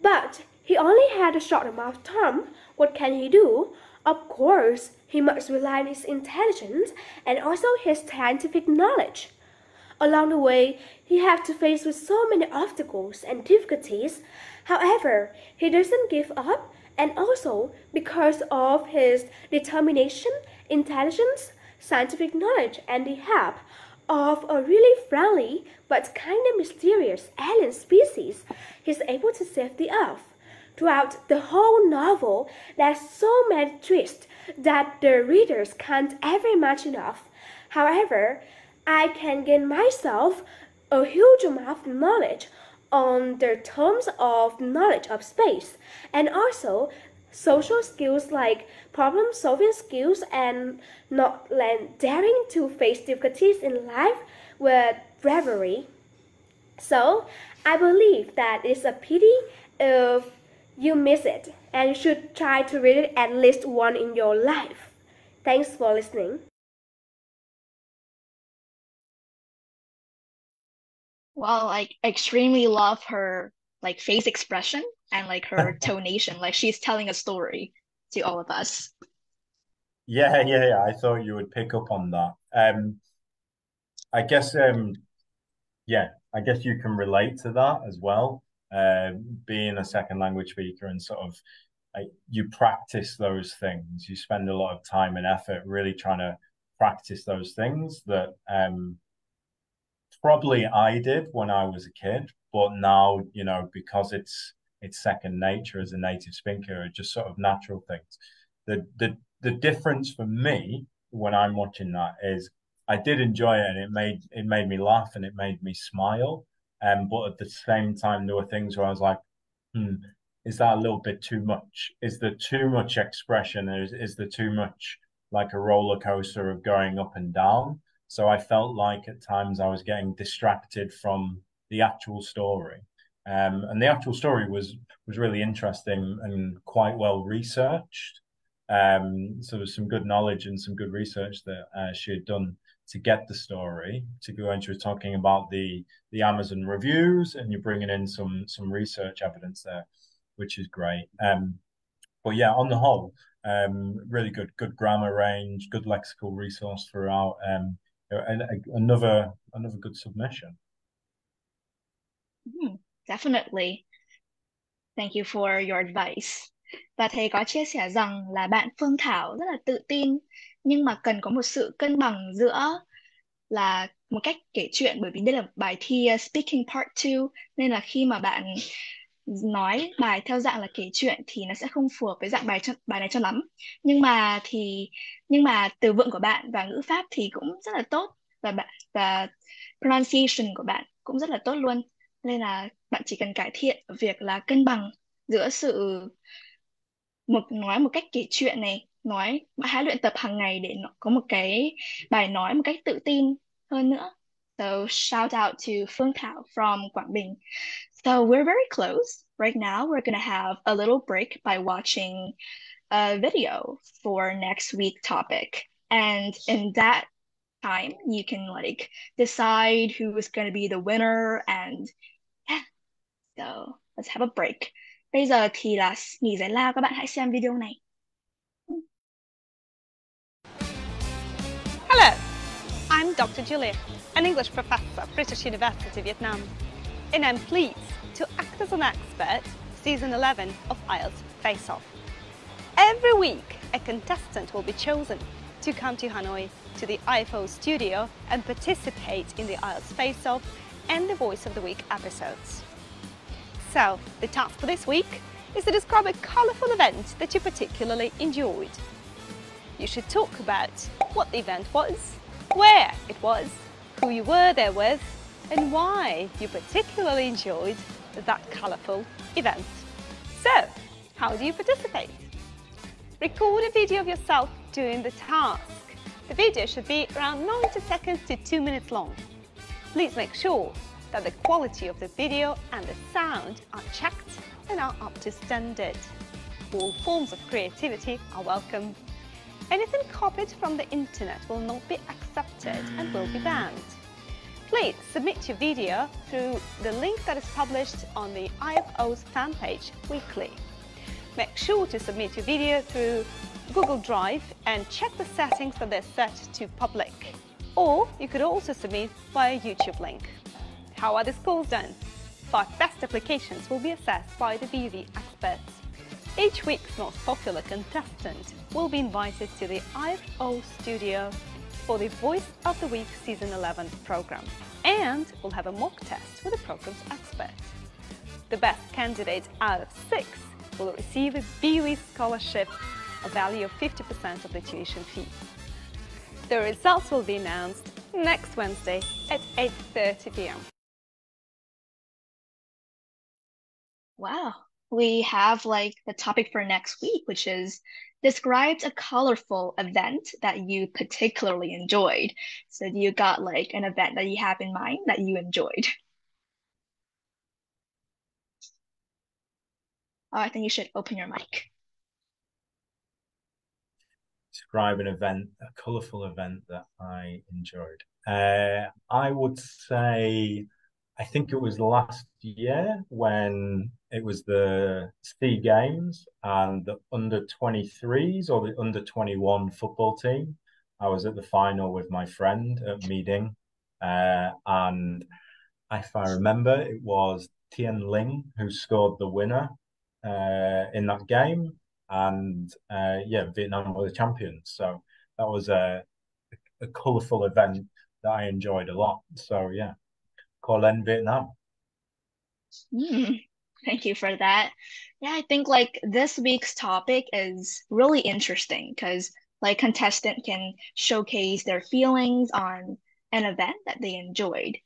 L: But he only had a short amount of time. What can he do? Of course, he must rely on his intelligence and also his scientific knowledge. Along the way, he has to face with so many obstacles and difficulties. However, he doesn't give up, and also because of his determination, intelligence, scientific knowledge, and the help of a really friendly but kind of mysterious alien species, he's able to save the Earth. Throughout the whole novel, there's so many twists that the readers can't ever imagine of. However, I can gain myself a huge amount of knowledge on the terms of knowledge of space, and also social skills like problem-solving skills and not daring to face difficulties in life with bravery. So I believe that it's a pity if you miss it, and you should try to read it at least once in your life. Thanks for listening.
F: Well, I extremely love her like face expression and like her tonation, like she's telling a story to all of us.
G: Yeah. I thought you would pick up on that. I guess I guess you can relate to that as well. Being a second language speaker and sort of you practice those things. You spend a lot of time and effort really trying to practice those things that probably I did when I was a kid, but now, you know, because it's second nature as a native speaker, it's just sort of natural things. The difference for me when I'm watching that is I did enjoy it, and it made me laugh and it made me smile. But at the same time, there were things where I was like, is that a little bit too much? Is there too much expression? Is there too much like a roller coaster of going up and down? So I felt like at times I was getting distracted from the actual story. And the actual story was really interesting and quite well researched. So there was some good knowledge and some good research that she had done to get the story to go into talking about the Amazon reviews, and you're bringing in some research evidence there, which is great. But yeah, on the whole, really good grammar range, good lexical resource throughout. And another good submission.
F: Definitely. Thank you for your advice. Và thầy có chia sẻ rằng là bạn Phương Thảo rất là tự tin, nhưng mà cần có một sự cân bằng giữa là một cách kể chuyện, bởi vì đây là bài thi Speaking Part 2, nên là khi mà bạn nói bài theo dạng là kể chuyện thì nó sẽ không phù hợp với dạng bài này cho lắm. Nhưng mà từ vựng của bạn và ngữ pháp thì cũng rất là tốt, và pronunciation của bạn cũng rất là tốt luôn. Nên là bạn chỉ cần cải thiện việc là cân bằng giữa sự nói một cách kể chuyện này, hãy luyện tập hàng ngày để có một cái bài nói một cách tự tin hơn nữa. So shout out to Phương Thảo from Quảng Bình. So we're very close. Right now we're gonna have a little break by watching a video for next week topic. And in that time you can like decide who is going to be the winner, and yeah, so let's have a break. Bây giờ thì là nghỉ giải lao, các bạn hãy xem video này.
M: Hello, I'm Dr. Julia, an English professor at British University, Vietnam, and I'm pleased to act as an expert season 11 of IELTS Face-Off. Every week, a contestant will be chosen to come to Hanoi to the IFO studio and participate in the IELTS Face-Off and the Voice of the Week episodes. So, the task for this week is to describe a colourful event that you particularly enjoyed. You should talk about what the event was, where it was, who you were there with, and why you particularly enjoyed that colourful event. So, how do you participate? Record a video of yourself doing the task. The video should be around 90 seconds to 2 minutes long. Please make sure that the quality of the video and the sound are checked and are up to standard. All forms of creativity are welcome. Anything copied from the internet will not be accepted and will be banned. Please submit your video through the link that is published on the IFO's fan page weekly. Make sure to submit your video through Google Drive and check the settings that they're set to public. Or you could also submit via YouTube link. How are the scores done? 5 best applications will be assessed by the VV experts. Each week's most popular contestant will be invited to the IFO studio for the Voice of the Week Season 11 program, and we'll have a mock test with the program's experts. The best candidate out of 6 will receive a BUE scholarship, a value of 50% of the tuition fee. The results will be announced next Wednesday at 8:30 p.m.
F: Wow. We have like the topic for next week, which is describes a colorful event that you particularly enjoyed. So you got like an event that you have in mind that you enjoyed? Oh, I think you should open your mic.
G: Describe an event, a colourful event that I enjoyed. I would say, I think it was last year when it was the SEA Games and the under-23s or the under-21 football team. I was at the final with my friend at meeting, and if I remember, it was Tien Ling who scored the winner in that game, and yeah, Vietnam were the champions. So that was a colourful event that I enjoyed a lot. So yeah, call in Vietnam.
F: Thank you for that. Yeah, I think like this week's topic is really interesting because like contestant can showcase their feelings on an event that they enjoyed.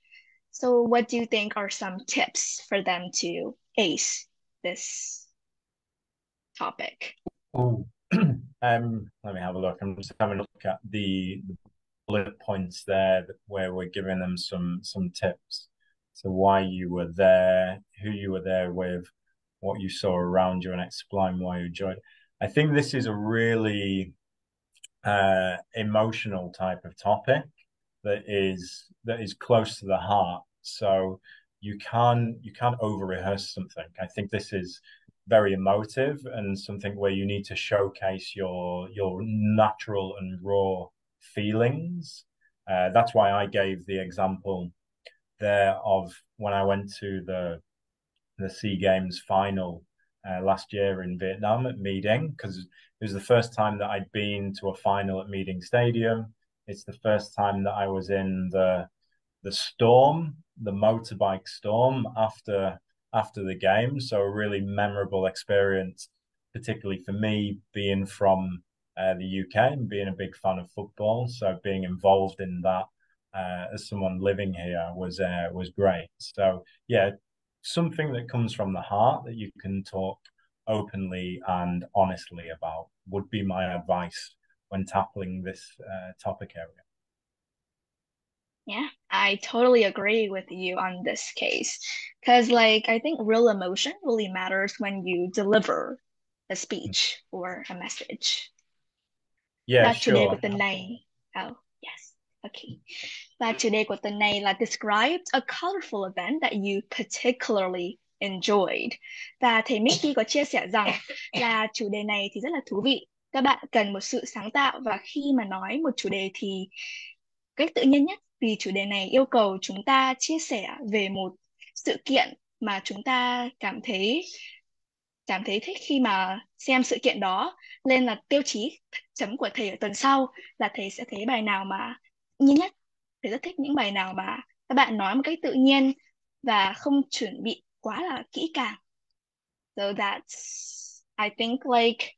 F: So what do you think are some tips for them to ace this topic?
G: Oh, let me have a look. I'm just having a look at the bullet points there where we're giving them some tips. So why you were there, who you were there with, what you saw around you, and explain why you enjoyed. I think this is a really emotional type of topic that is close to the heart. So you can't over rehearse something. I think this is very emotive and something where you need to showcase your natural and raw feelings. That's why I gave the example there of when I went to the SEA Games final last year in Vietnam at My Ding, because it was the first time that I'd been to a final at My Ding Stadium. It's the first time that I was in the storm, the motorbike storm after the game. So a really memorable experience, particularly for me being from the UK and being a big fan of football. So being involved in that as someone living here was great. So yeah, something that comes from the heart that you can talk openly and honestly about would be my advice when tackling this topic area.
F: Yeah, I totally agree with you on this case. Because like I think real emotion really matters when you deliver a speech or a message.
G: Yeah,
F: Và chủ đề
G: sure.
F: của tuần này, oh yes, okay. Và chủ đề của tuần này là describe a colorful event that you particularly enjoyed. Và thầy Mickey có chia sẻ rằng là chủ đề này thì rất là thú vị. Các bạn cần một sự sáng tạo, và khi mà nói một chủ đề thì cách tự nhiên nhất, vì chủ đề này yêu cầu chúng ta chia sẻ về một sự kiện mà chúng ta cảm thấy thích khi mà xem sự kiện đó. Nên là tiêu chí chấm của thầy ở tuần sau là thầy sẽ thấy bài nào mà nhanh nhất. Thầy rất thích những bài nào mà các bạn nói một cách tự nhiên và không chuẩn bị quá là kỹ càng. So that's, I think, like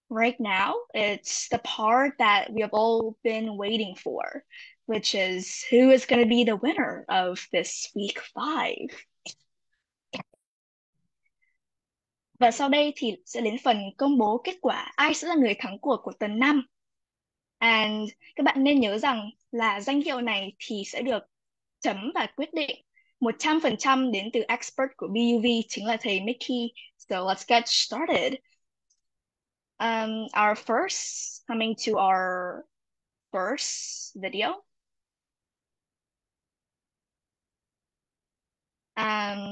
F: right now, it's the part that we have all been waiting for, which is who is going to be the winner of this week 5. Và sau đây thì sẽ đến phần công bố kết quả ai sẽ là người thắng cuộc của tuần 5. And các bạn nên nhớ rằng là danh hiệu này thì sẽ được chấm và quyết định 100% đến từ expert của BUV, chính là thầy Mickey. So let's get started. Our first, coming to our first video.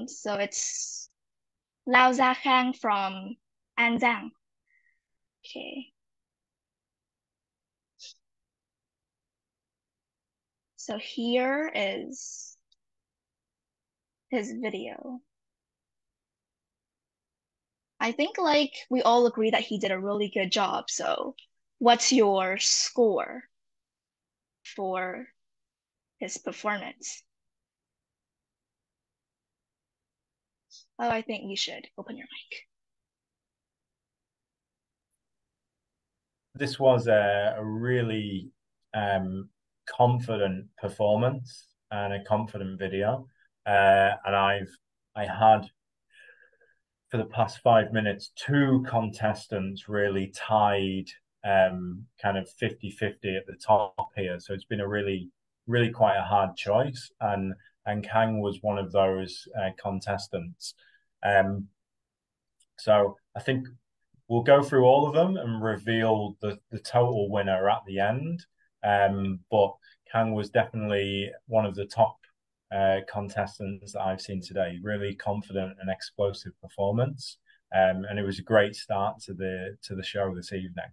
F: So it's Lao Gia Khang from An Giang. Okay. So here is his video. I think like we all agree that he did a really good job. So what's your score for his performance? Oh, I think you should open your mic.
G: This was a really confident performance and a confident video. And I had, for the past 5 minutes, 2 contestants really tied kind of 50-50 at the top here. So it's been a really quite a hard choice. And Kang was one of those contestants. So I think we'll go through all of them and reveal the total winner at the end. But Kang was definitely one of the top contestants that I've seen today. Really confident and explosive performance, and it was a great start to the show this evening.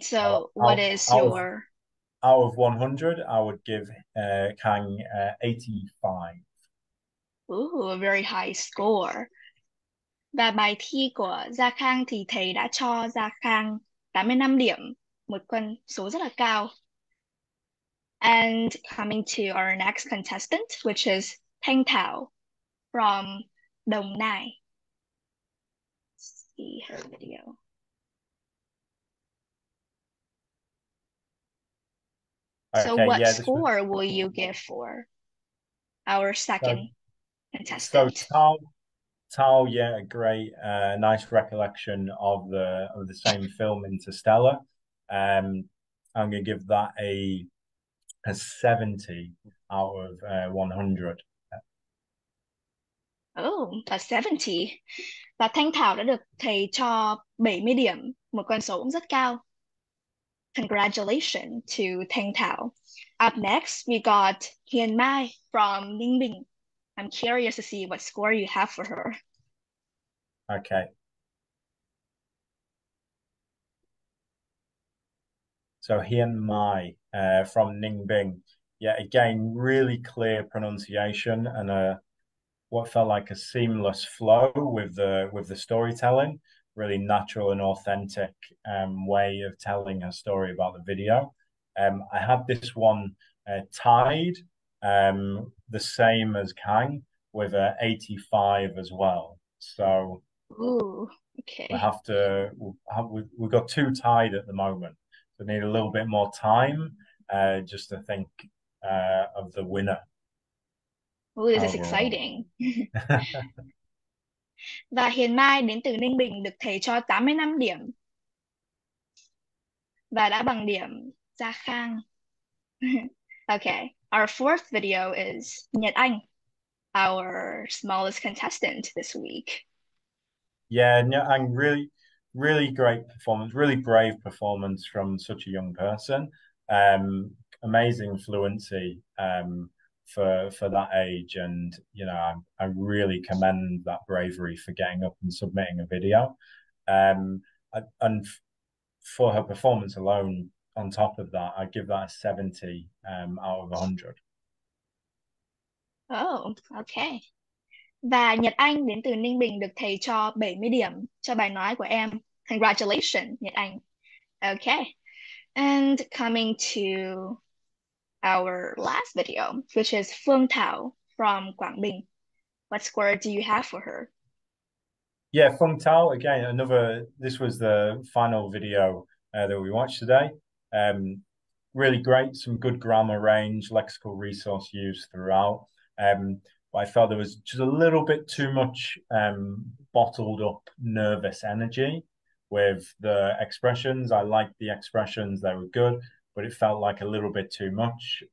F: So what is your...
G: Out of 100, I would give Kang 85.
F: Ooh, a very high score. Và bài thi của Gia Khang thì thầy đã cho Gia Khang 85 điểm, một con số rất là cao. And coming to our next contestant, which is Thao from Đồng Nai. Let's see her video. So
G: okay,
F: what
G: yeah,
F: score will you give for our second contestant?
G: So Tao, yeah, a great, nice recollection of the same film, Interstellar. I'm gonna give that a 70 out of 100.
F: Oh, a 70. Và Thao đã được thầy cho 70 điểm, một con số cũng rất cao. Congratulations to Thao. Up next, we got Hiền Mai from Ninh Bình. I'm curious to see what score you have for her.
G: Okay. So Hiền Mai from Ninh Bình. Yeah, again, really clear pronunciation and what felt like a seamless flow with the storytelling. Really natural and authentic way of telling her story about the video. I had this one tied the same as Kang with 85 as well. So
F: ooh, okay.
G: we've got 2 tied at the moment. So we need a little bit more time just to think of the winner.
F: Oh, this is exciting. Và Hiền Mai đến từ Ninh Bình được thầy cho 85 điểm. Và đã bằng điểm Gia Khang. Okay, our fourth video is Nhật Anh, our smallest contestant this week.
G: Yeah, Nhật Anh, really great performance, really brave performance from such a young person. Amazing fluency for that age, and you know, I really commend that bravery for getting up and submitting a video. And for her performance alone, on top of that, I give that a 70 out of 100.
F: Oh, okay. Và Nhật Anh đến từ Ninh Bình được thầy cho 70 điểm cho bài nói của em. Congratulations, Nhật Anh. Okay. And coming to our last video, which is Phương Thảo from Quảng Bình. what score do you have for her?
G: Yeah, Fung Tao, again, this was the final video that we watched today. Really great, some good grammar range, lexical resource use throughout. But I felt there was just a little bit too much bottled up nervous energy with the expressions. I liked the expressions, they were good, but it felt like a little bit too much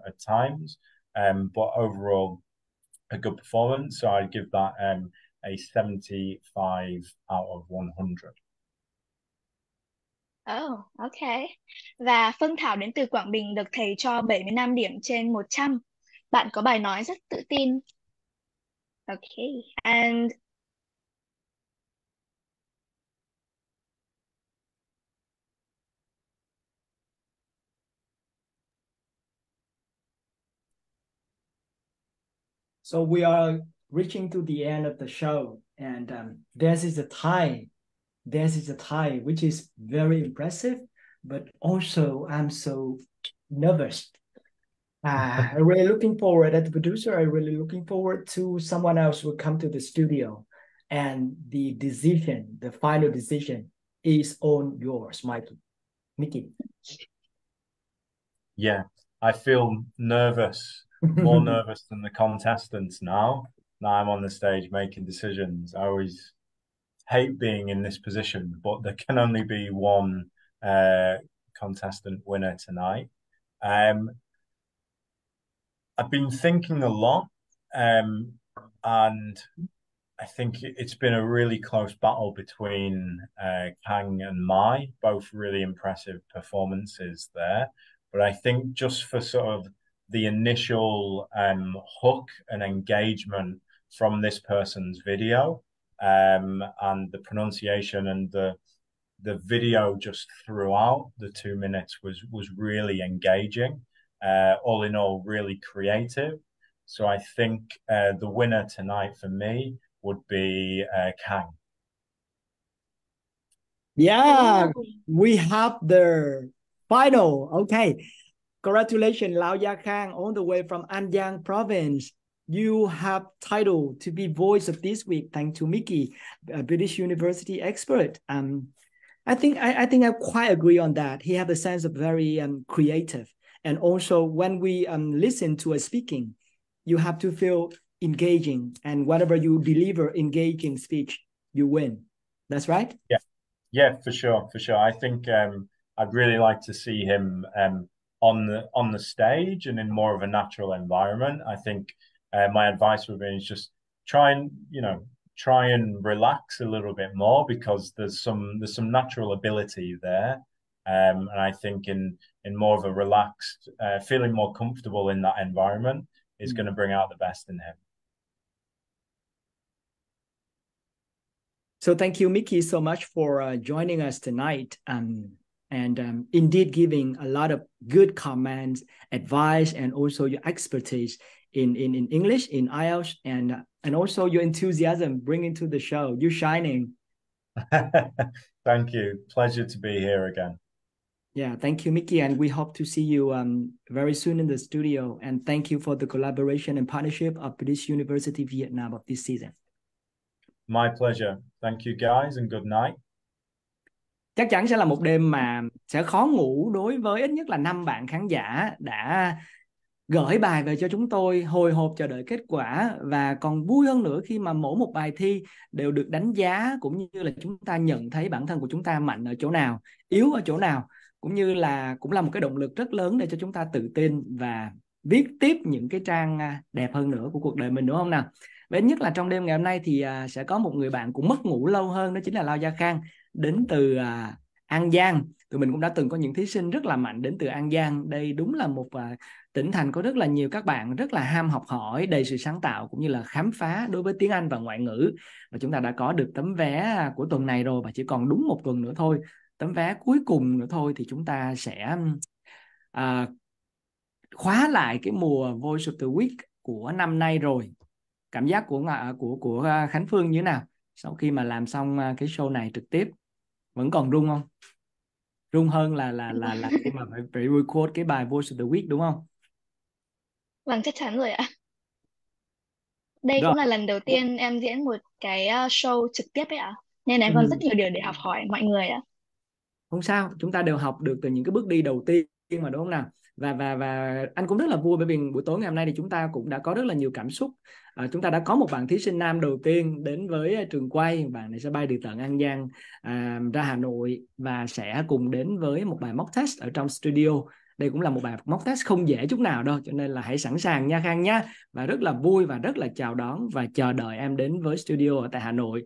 G: at times. But overall, a good performance. So I'd give that a 75 out of 100.
F: Oh, okay. Và Phương Thảo đến từ Quảng Bình được thầy cho 75 điểm trên 100. Bạn có bài nói rất tự tin. Okay. And
E: So we are reaching to the end of the show, and this is a tie. This is a tie, which is very impressive, but also I'm so nervous. I'm really looking forward, as the producer, I'm really looking forward to someone else will come to the studio, and the decision, the final decision is on yours, Mickey.
G: Yeah, I feel nervous, more nervous than the contestants now. Now I'm on the stage making decisions. I always hate being in this position, but there can only be one contestant winner tonight. I've been thinking a lot, and I think it's been a really close battle between Khanh and Mai, both really impressive performances there. But I think just for sort of the initial hook and engagement from this person's video, and the pronunciation and the video just throughout the 2 minutes was really engaging. All in all, really creative. So I think the winner tonight for me would be Khanh.
E: Yeah, we have the final. Okay. Congratulations, Lao Ya Khang, all the way from An Giang province. You have title to be voice of this week, thanks to Mickey, a British University expert. I think I quite agree on that. He have a sense of very creative, and also when we listen to a speaking, you have to feel engaging, and whatever you deliver engaging speech, you win. That's right.
G: Yeah, for sure. I think I'd really like to see him on the stage and in more of a natural environment. I think my advice would be is just try and relax a little bit more, because there's some natural ability there, and I think in more of a relaxed, feeling more comfortable in that environment is going to bring out the best in him.
E: So thank you, Mickey, so much for joining us tonight, and indeed giving a lot of good comments, advice, and also your expertise in English, in IELTS, and also your enthusiasm bringing to the show. You're shining.
G: Thank you. Pleasure to be here again.
E: Yeah, thank you, Mickey, and we hope to see you very soon in the studio. And thank you for the collaboration and partnership of British University Vietnam of this season.
G: My pleasure. Thank you guys and good night.
E: Chắc chắn sẽ là một đêm mà sẽ khó ngủ đối với ít nhất là 5 bạn khán giả đã gửi bài về cho chúng tôi, hồi hộp chờ đợi kết quả, và còn vui hơn nữa khi mà mỗi một bài thi đều được đánh giá, cũng như là chúng ta nhận thấy bản thân của chúng ta mạnh ở chỗ nào, yếu ở chỗ nào, cũng như là cũng là một cái động lực rất lớn để cho chúng ta tự tin và viết tiếp những cái trang đẹp hơn nữa của cuộc đời mình, đúng không nào? Và ít nhất là trong đêm ngày hôm nay thì sẽ có một người bạn cũng mất ngủ lâu hơn, đó chính là Lao Gia Khang, đến từ An Giang. Tụi mình cũng đã từng có những thí sinh rất là mạnh đến từ An Giang. Đây đúng là một tỉnh thành có rất là nhiều các bạn rất là ham học hỏi, đầy sự sáng tạo cũng như là khám phá đối với tiếng Anh và ngoại ngữ. Và chúng ta đã có được tấm vé của tuần này rồi, và chỉ còn đúng một tuần nữa thôi, tấm vé cuối cùng nữa thôi, thì chúng ta sẽ khóa lại cái mùa Voice of the Week của năm nay rồi. Cảm giác của Khánh Phương như thế nào sau khi mà làm xong cái show này trực tiếp? Vẫn còn run không? Run hơn là khi mà phải record cái bài Voice of the Week, đúng không?
F: Vâng, chắc chắn rồi ạ. Đây
E: Rồi.
F: cũng là lần đầu tiên em diễn một cái show trực tiếp ấy ạ. Nên là em còn rất nhiều điều để học hỏi mọi người ạ.
E: Không sao, chúng ta đều học được từ những cái bước đi đầu tiên mà, đúng không nào? Và anh cũng rất là vui bởi vì buổi tối ngày hôm nay thì chúng ta cũng đã có rất là nhiều cảm xúc. Chúng ta đã có một bạn thí sinh nam đầu tiên đến với trường quay. Bạn này sẽ bay từ tận An Giang ra Hà Nội và sẽ cùng đến với một bài mock test ở trong studio. Đây cũng là một bài mock test không dễ chút nào đâu, cho nên là hãy sẵn sàng nha Khang nha. Và rất là vui và rất là chào đón và chờ đợi em đến với studio ở tại Hà Nội.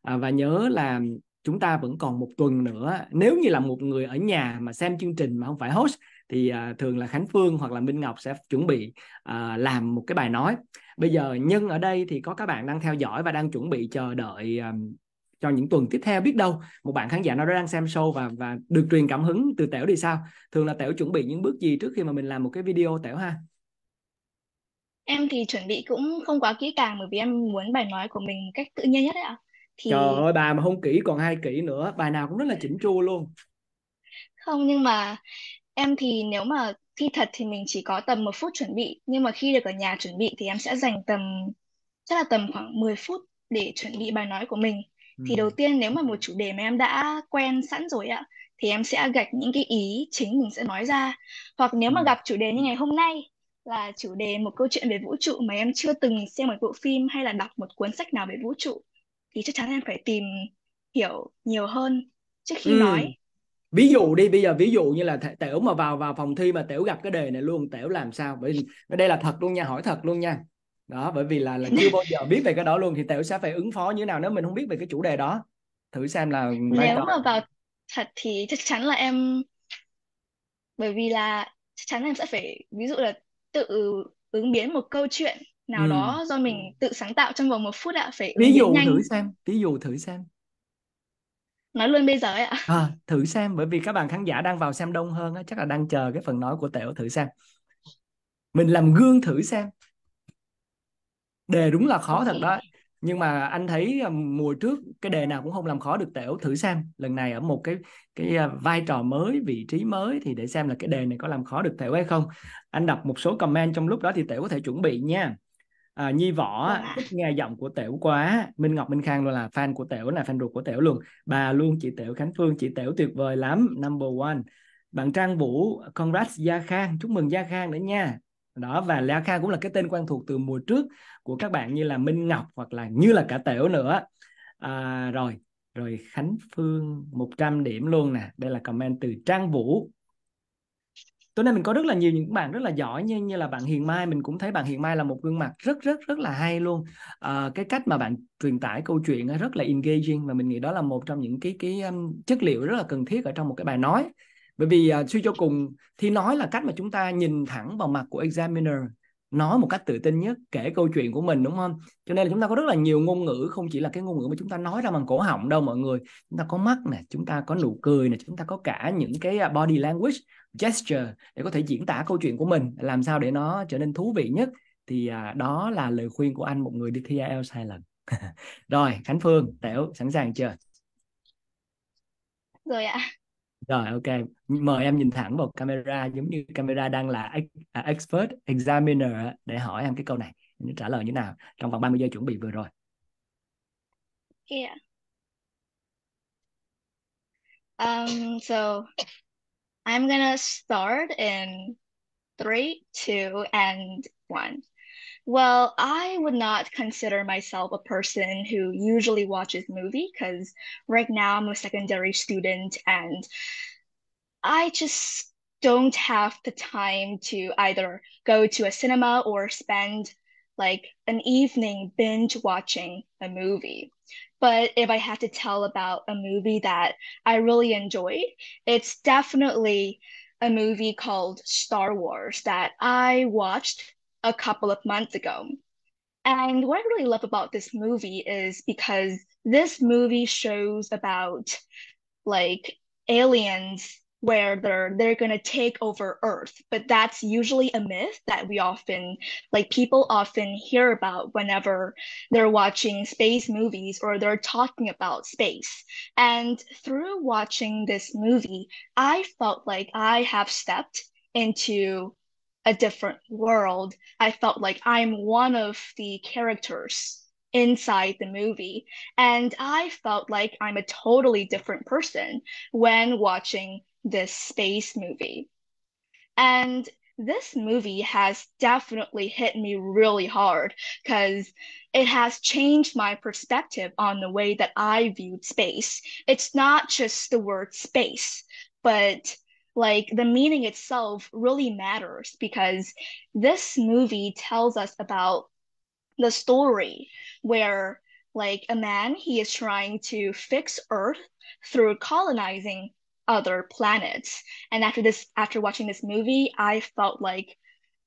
E: Và nhớ là chúng ta vẫn còn một tuần nữa. Nếu như là một người ở nhà mà xem chương trình mà không phải host thì thường là Khánh Phương hoặc là Minh Ngọc sẽ chuẩn bị làm một cái bài nói. Bây giờ Nhân ở đây thì có các bạn đang theo dõi và đang chuẩn bị chờ đợi cho những tuần tiếp theo. Biết đâu một bạn khán giả nào đó đang xem show và được truyền cảm hứng từ Tẻo thì sao? Thường là Tẻo chuẩn bị những bước gì trước khi mà mình làm một cái video Tẻo ha?
F: Em thì chuẩn bị cũng không quá kỹ càng bởi vì em muốn bài nói của mình một cách tự nhiên nhất đấy ạ. Thì
E: Trời ơi, bà mà không kỹ còn ai kỹ nữa. Bài nào cũng rất là chỉnh chu luôn.
F: không, nhưng mà em thì nếu mà thi thật thì mình chỉ có tầm 1 phút chuẩn bị. Nhưng mà khi được ở nhà chuẩn bị thì em sẽ dành chắc là tầm khoảng 10 phút để chuẩn bị bài nói của mình. Thì đầu tiên nếu mà một chủ đề mà em đã quen sẵn rồi ạ, thì em sẽ gạch những cái ý chính mình sẽ nói ra. Hoặc nếu mà gặp chủ đề như ngày hôm nay là chủ đề một câu chuyện về vũ trụ mà em chưa từng xem một bộ phim hay là đọc một cuốn sách nào về vũ trụ, thì chắc chắn em phải tìm hiểu nhiều hơn trước khi nói.
E: Ví dụ đi, bây giờ ví dụ như là Tẻo mà vào phòng thi mà Tẻo gặp cái đề này luôn, Tẻo làm sao? Bởi vì đây là thật luôn nha, hỏi thật luôn nha. Đó, bởi vì là chưa bao giờ biết về cái đó luôn thì Tẻo sẽ phải ứng phó như thế nào nếu mình không biết về cái chủ đề đó. Thử xem là vai
F: Nếu
E: trò.
F: mà vào thật thì chắc chắn là em, bởi vì là chắc chắn là em sẽ phải ví dụ là tự ứng biến một câu chuyện nào đó do mình tự sáng tạo trong vòng 1 phút ạ, phải ứng
E: Ví
F: biến
E: dụ
F: nhanh.
E: thử xem, ví dụ thử xem.
F: Nói luôn bây giờ ấy ạ.
E: Thử xem, bởi vì các bạn khán giả đang vào xem đông hơn á, chắc là đang chờ cái phần nói của Tẻo. Thử xem, mình làm gương thử xem. Đề đúng là khó thật đó, nhưng mà anh thấy mùa trước cái đề nào cũng không làm khó được Tẻo. Thử xem lần này ở một cái vai trò mới, vị trí mới, thì để xem là cái đề này có làm khó được Tẻo hay không. Anh đọc một số comment trong lúc đó thì Tẻo có thể chuẩn bị nha. Nhi Võ thích nghe giọng của Tẻo quá. Minh Ngọc Minh Khang luôn là fan của Tẻo, là fan ruột của Tẻo luôn. Bà luôn, chị Tẻo Khánh Phương, chị Tẻo tuyệt vời lắm, number one. Bạn Trang Vũ, congrats Gia Khang, chúc mừng Gia Khang nữa nha. Đó, và Gia Khang cũng là cái tên quen thuộc từ mùa trước của các bạn như là Minh Ngọc hoặc là như là cả Tẻo nữa. Rồi Khánh Phương 100 điểm luôn nè. Đây là comment từ Trang Vũ. Tối nay mình có rất là nhiều những bạn rất là giỏi, như là bạn Hiền Mai. Mình cũng thấy bạn Hiền Mai là một gương mặt rất là hay luôn. Cái cách mà bạn truyền tải câu chuyện rất là engaging, và mình nghĩ đó là một trong những cái chất liệu rất là cần thiết ở trong một cái bài nói. Bởi vì suy cho cùng thi nói là cách mà chúng ta nhìn thẳng vào mặt của examiner, nói một cách tự tin nhất, kể câu chuyện của mình, đúng không? Cho nên là chúng ta có rất là nhiều ngôn ngữ, không chỉ là cái ngôn ngữ mà chúng ta nói ra bằng cổ họng đâu mọi người. Chúng ta có mắt nè, chúng ta có nụ cười nè, chúng ta có cả những cái body language, gesture để có thể diễn tả câu chuyện của mình làm sao để nó trở nên thú vị nhất. Thì đó là lời khuyên của anh, một người đi thi IELTS 2 lần. Rồi Khánh Phương, Tẻo sẵn sàng chưa?
F: Rồi ạ.
E: Rồi, ok, mời em nhìn thẳng vào camera, giống như camera đang là expert examiner, để hỏi em cái câu này em trả lời như nào trong vòng 30 giây chuẩn bị vừa rồi.
F: Yeah. So I'm gonna start in 3, 2, and 1. Well, I would not consider myself a person who usually watches movie because right now I'm a secondary student and I just don't have the time to either go to a cinema or spend like an evening binge watching a movie. But if I had to tell about a movie that I really enjoyed, it's definitely a movie called Star Wars that I watched a couple of months ago. And what I really love about this movie is because this movie shows about like aliens where they're gonna take over Earth, but that's usually a myth that we often like people often hear about whenever they're watching space movies or they're talking about space. And through watching this movie, I felt like I have stepped into a different world. I felt like I'm one of the characters inside the movie. And I felt like I'm a totally different person when watching this space movie. And this movie has definitely hit me really hard because it has changed my perspective on the way that I viewed space. It's not just the word space, but like the meaning itself really matters because this movie tells us about the story where like a man he is trying to fix Earth through colonizing other planets. And after watching this movie, I felt like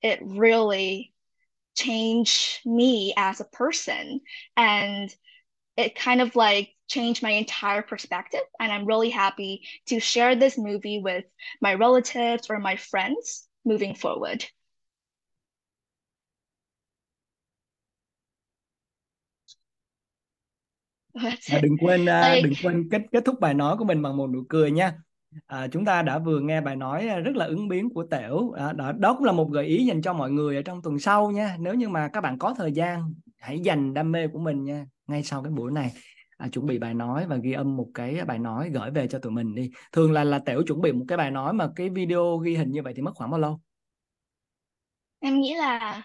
F: it really changed me as a person, and it kind of like changed my entire perspective. And I'm really happy to share this movie with my relatives or my friends moving forward.
E: Đừng quên kết thúc bài nói của mình bằng một nụ cười nha. Chúng ta đã vừa nghe bài nói rất là ứng biến của Tẻo. Đó cũng là một gợi ý dành cho mọi người ở trong tuần sau nha. Nếu như mà các bạn có thời gian, hãy dành đam mê của mình nha. Ngay sau cái buổi này, chuẩn bị bài nói và ghi âm một cái bài nói gửi về cho tụi mình đi. Thường là Tẻo chuẩn bị một cái bài nói mà cái video ghi hình như vậy thì mất khoảng bao lâu?
F: Em nghĩ là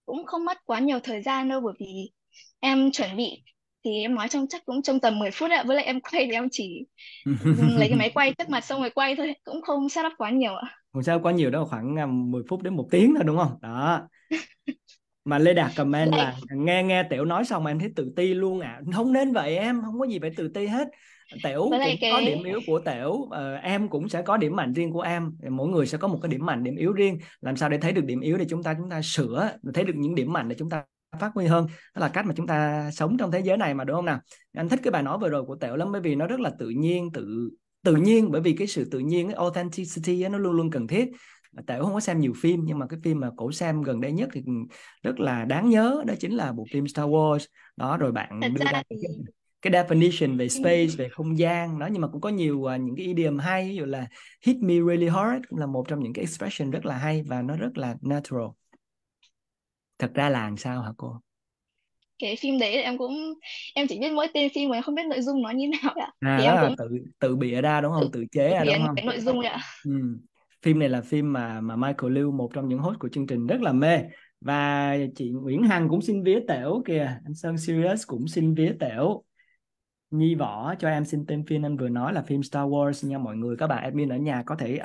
F: cũng không mất quá nhiều thời gian đâu, bởi vì em chuẩn bị thì em nói chắc cũng trong tầm 10 phút ạ. Với lại em quay thì em chỉ lấy cái máy quay trước mặt xong rồi quay thôi, cũng không set up quá nhiều ạ.
E: Không sao quá nhiều đâu, khoảng 10 phút đến 1 tiếng thôi đúng không? Đó. Mà Lê Đạt comment là nghe Tẻo nói xong mà em thấy tự ti luôn ạ. Không nên vậy em, không có gì phải tự ti hết. Tẻo cũng có điểm yếu của Tẻo, em cũng sẽ có điểm mạnh riêng của em. Mỗi người sẽ có một cái điểm mạnh, điểm yếu riêng. Làm sao để thấy được điểm yếu để chúng ta sửa, thấy được những điểm mạnh để chúng ta phát huy hơn. Đó là cách mà chúng ta sống trong thế giới này mà, đúng không nào? Anh thích cái bài nói vừa rồi của Tẻo lắm, bởi vì nó rất là tự nhiên, tự nhiên, bởi vì cái sự tự nhiên, cái authenticity ấy, nó luôn luôn cần thiết. Tẻo không có xem nhiều phim, nhưng mà cái phim mà cổ xem gần đây nhất thì rất là đáng nhớ, đó chính là bộ phim Star Wars đó. Rồi bạn đưa ra cái definition về space, về không gian đó, nhưng mà cũng có nhiều những cái idiom hay, ví dụ là hit me really hard cũng là một trong những cái expression rất là hay và nó rất là natural. Thật ra là làm sao hả cô?
F: Cái phim đấy em chỉ biết mỗi tên phim mà không biết nội dung nó như nào ạ. Thì
E: đó
F: em
E: là tự bịa ra đúng không? Tự chế ra đúng không?
F: cái nội dung ạ.
E: Phim này là phim mà Michael Lưu, một trong những host của chương trình, rất là mê. Và chị Nguyễn Hằng cũng xin vía Tẻo kìa. Anh Sơn Sirius cũng xin vía Tẻo. Nhi Võ cho em xin tên phim anh vừa nói là phim Star Wars nha mọi người. Các bạn admin ở nhà có thể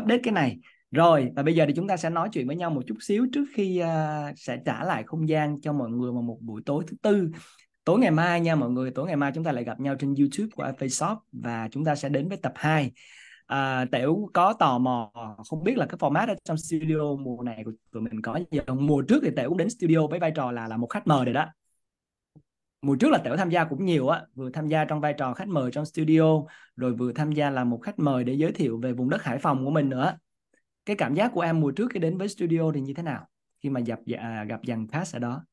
E: update cái này. Rồi, và bây giờ thì chúng ta sẽ nói chuyện với nhau một chút xíu trước khi sẽ trả lại không gian cho mọi người vào một buổi tối thứ Tư. Tối ngày mai nha mọi người, tối ngày mai chúng ta lại gặp nhau trên YouTube của Face-Off và chúng ta sẽ đến với tập 2. Tẻo có tò mò không biết là cái format ở trong studio mùa này của tụi mình có gì không? Mùa trước thì Tẻo cũng đến studio với vai trò là một khách mời rồi đó. Mùa trước là Tẻo tham gia cũng nhiều á, vừa tham gia trong vai trò khách mời trong studio, rồi vừa tham gia là một khách mời để giới thiệu về vùng đất Hải Phòng của mình nữa. Cái cảm giác của em mùa trước khi đến với studio thì như thế nào khi mà gặp dàn cast ở đó?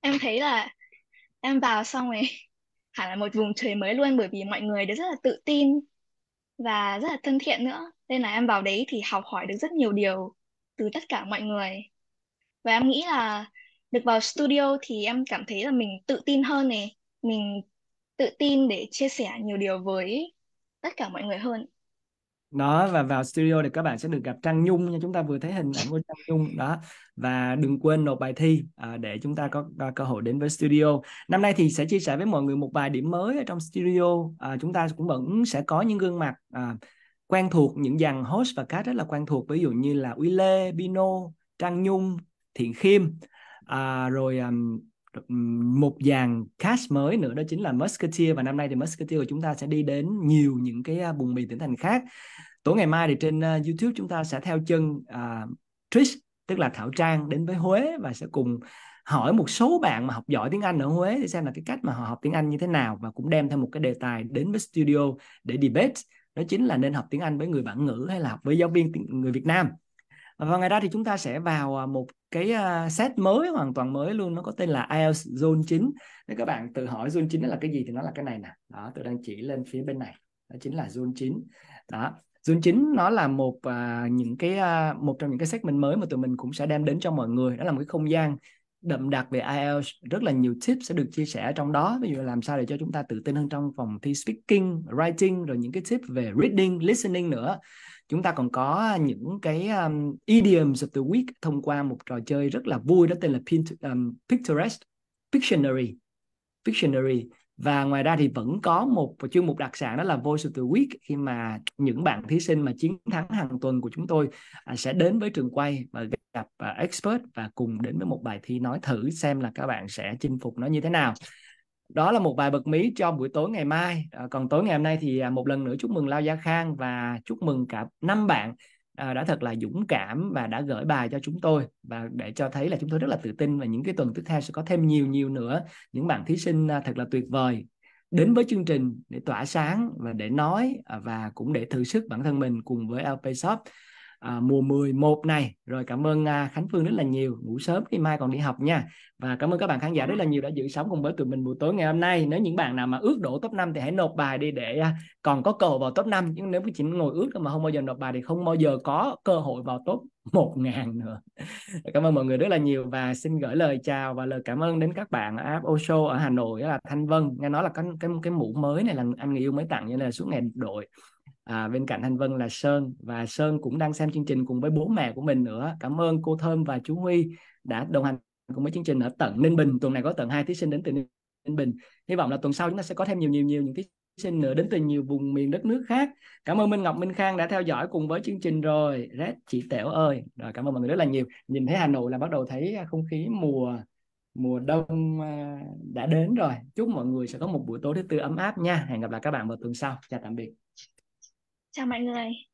F: Em thấy là em vào xong rồi hẳn là một vùng trời mới luôn, bởi vì mọi người đều rất là tự tin và rất là thân thiện nữa. Nên là em vào đấy thì học hỏi được rất nhiều điều từ tất cả mọi người. Và em nghĩ là được vào studio thì em cảm thấy là mình tự tin hơn này, mình tự tin để chia sẻ nhiều điều với tất cả mọi người hơn.
E: Đó, và vào studio thì các bạn sẽ được gặp Trang Nhung nha. Chúng ta vừa thấy hình ảnh của Trang Nhung đó. Và đừng quên nộp bài thi để chúng ta có cơ hội đến với studio. Năm nay thì sẽ chia sẻ với mọi người một vài điểm mới ở trong studio. Chúng ta cũng vẫn sẽ có những gương mặt quen thuộc, những dàn host và cast rất là quen thuộc, ví dụ như là Uy Lê, Bino, Trang Nhung, Thiện Khiêm, rồi một dàn cast mới nữa, đó chính là Musketeer. Và năm nay thì Musketeer của chúng ta sẽ đi đến nhiều những cái vùng miền tỉnh thành khác. Tối ngày mai thì trên YouTube chúng ta sẽ theo chân Trish, tức là Thảo Trang, đến với Huế và sẽ cùng hỏi một số bạn mà học giỏi tiếng Anh ở Huế để xem là cái cách mà họ học tiếng Anh như thế nào, và cũng đem theo một cái đề tài đến với studio để debate, đó chính là nên học tiếng Anh với người bản ngữ hay là học với giáo viên người Việt Nam. Và ngoài ra thì chúng ta sẽ vào một cái set mới, hoàn toàn mới luôn, nó có tên là IELTS Zone 9. Nếu các bạn tự hỏi Zone 9 là cái gì thì nó là cái này nè. Đó, tôi đang chỉ lên phía bên này, đó chính là Zone 9. Đó. Zone 9 nó là một trong những cái segment mới mà tụi mình cũng sẽ đem đến cho mọi người. Đó là một cái không gian đậm đặc về IELTS, rất là nhiều tips sẽ được chia sẻ trong đó. Ví dụ là làm sao để cho chúng ta tự tin hơn trong phòng thi speaking, writing, rồi những cái tips về reading, listening nữa. Chúng ta còn có những cái idioms of the week thông qua một trò chơi rất là vui, đó tên là Pictionary. Và ngoài ra thì vẫn có một chuyên mục đặc sản, đó là Voice of the Week, khi mà những bạn thí sinh mà chiến thắng hàng tuần của chúng tôi sẽ đến với trường quay và gặp expert và cùng đến với một bài thi nói thử xem là các bạn sẽ chinh phục nó như thế nào. Đó là một vài bật mí cho buổi tối ngày mai. Còn tối ngày hôm nay thì một lần nữa chúc mừng Lao Gia Khang và chúc mừng cả 5 bạn đã thật là dũng cảm và đã gửi bài cho chúng tôi, và để cho thấy là chúng tôi rất là tự tin, và những cái tuần tiếp theo sẽ có thêm nhiều nữa những bạn thí sinh thật là tuyệt vời đến với chương trình để tỏa sáng và để nói và cũng để thử sức bản thân mình cùng với IELTS Face-Off mùa 11 này. Rồi cảm ơn Khánh Phương rất là nhiều, ngủ sớm khi mai còn đi học nha. Và cảm ơn các bạn khán giả rất là nhiều đã giữ sóng cùng với tụi mình buổi tối ngày hôm nay. Nếu những bạn nào mà ước đổ top 5 thì hãy nộp bài đi để còn có cơ hội vào top 5. Nhưng nếu chỉ ngồi ước mà không bao giờ nộp bài thì không bao giờ có cơ hội vào top 1.000 nữa. Cảm ơn mọi người rất là nhiều, và xin gửi lời chào và lời cảm ơn đến các bạn ở app Osho ở Hà Nội, đó là Thanh Vân. Nghe nói là cái mũ mới này là anh người yêu mới tặng, cho nên là suốt ngày đội. Bên cạnh Thanh Vân là Sơn, và Sơn cũng đang xem chương trình cùng với bố mẹ của mình nữa. Cảm ơn cô Thơm và chú Huy đã đồng hành cùng với chương trình ở tận Ninh Bình. Tuần này có tận 2 thí sinh đến từ Ninh Bình. Hy vọng là tuần sau chúng ta sẽ có thêm nhiều những thí sinh nữa đến từ nhiều vùng miền đất nước khác. Cảm ơn Minh Ngọc, Minh Khang đã theo dõi cùng với chương trình rồi. Rét chị Tẻo ơi. Rồi, cảm ơn mọi người rất là nhiều. Nhìn thấy Hà Nội là bắt đầu thấy không khí mùa đông đã đến rồi. Chúc mọi người sẽ có một buổi tối thứ tư ấm áp nha. Hẹn gặp lại các bạn vào tuần sau. Chào tạm biệt.
F: Chào mọi người.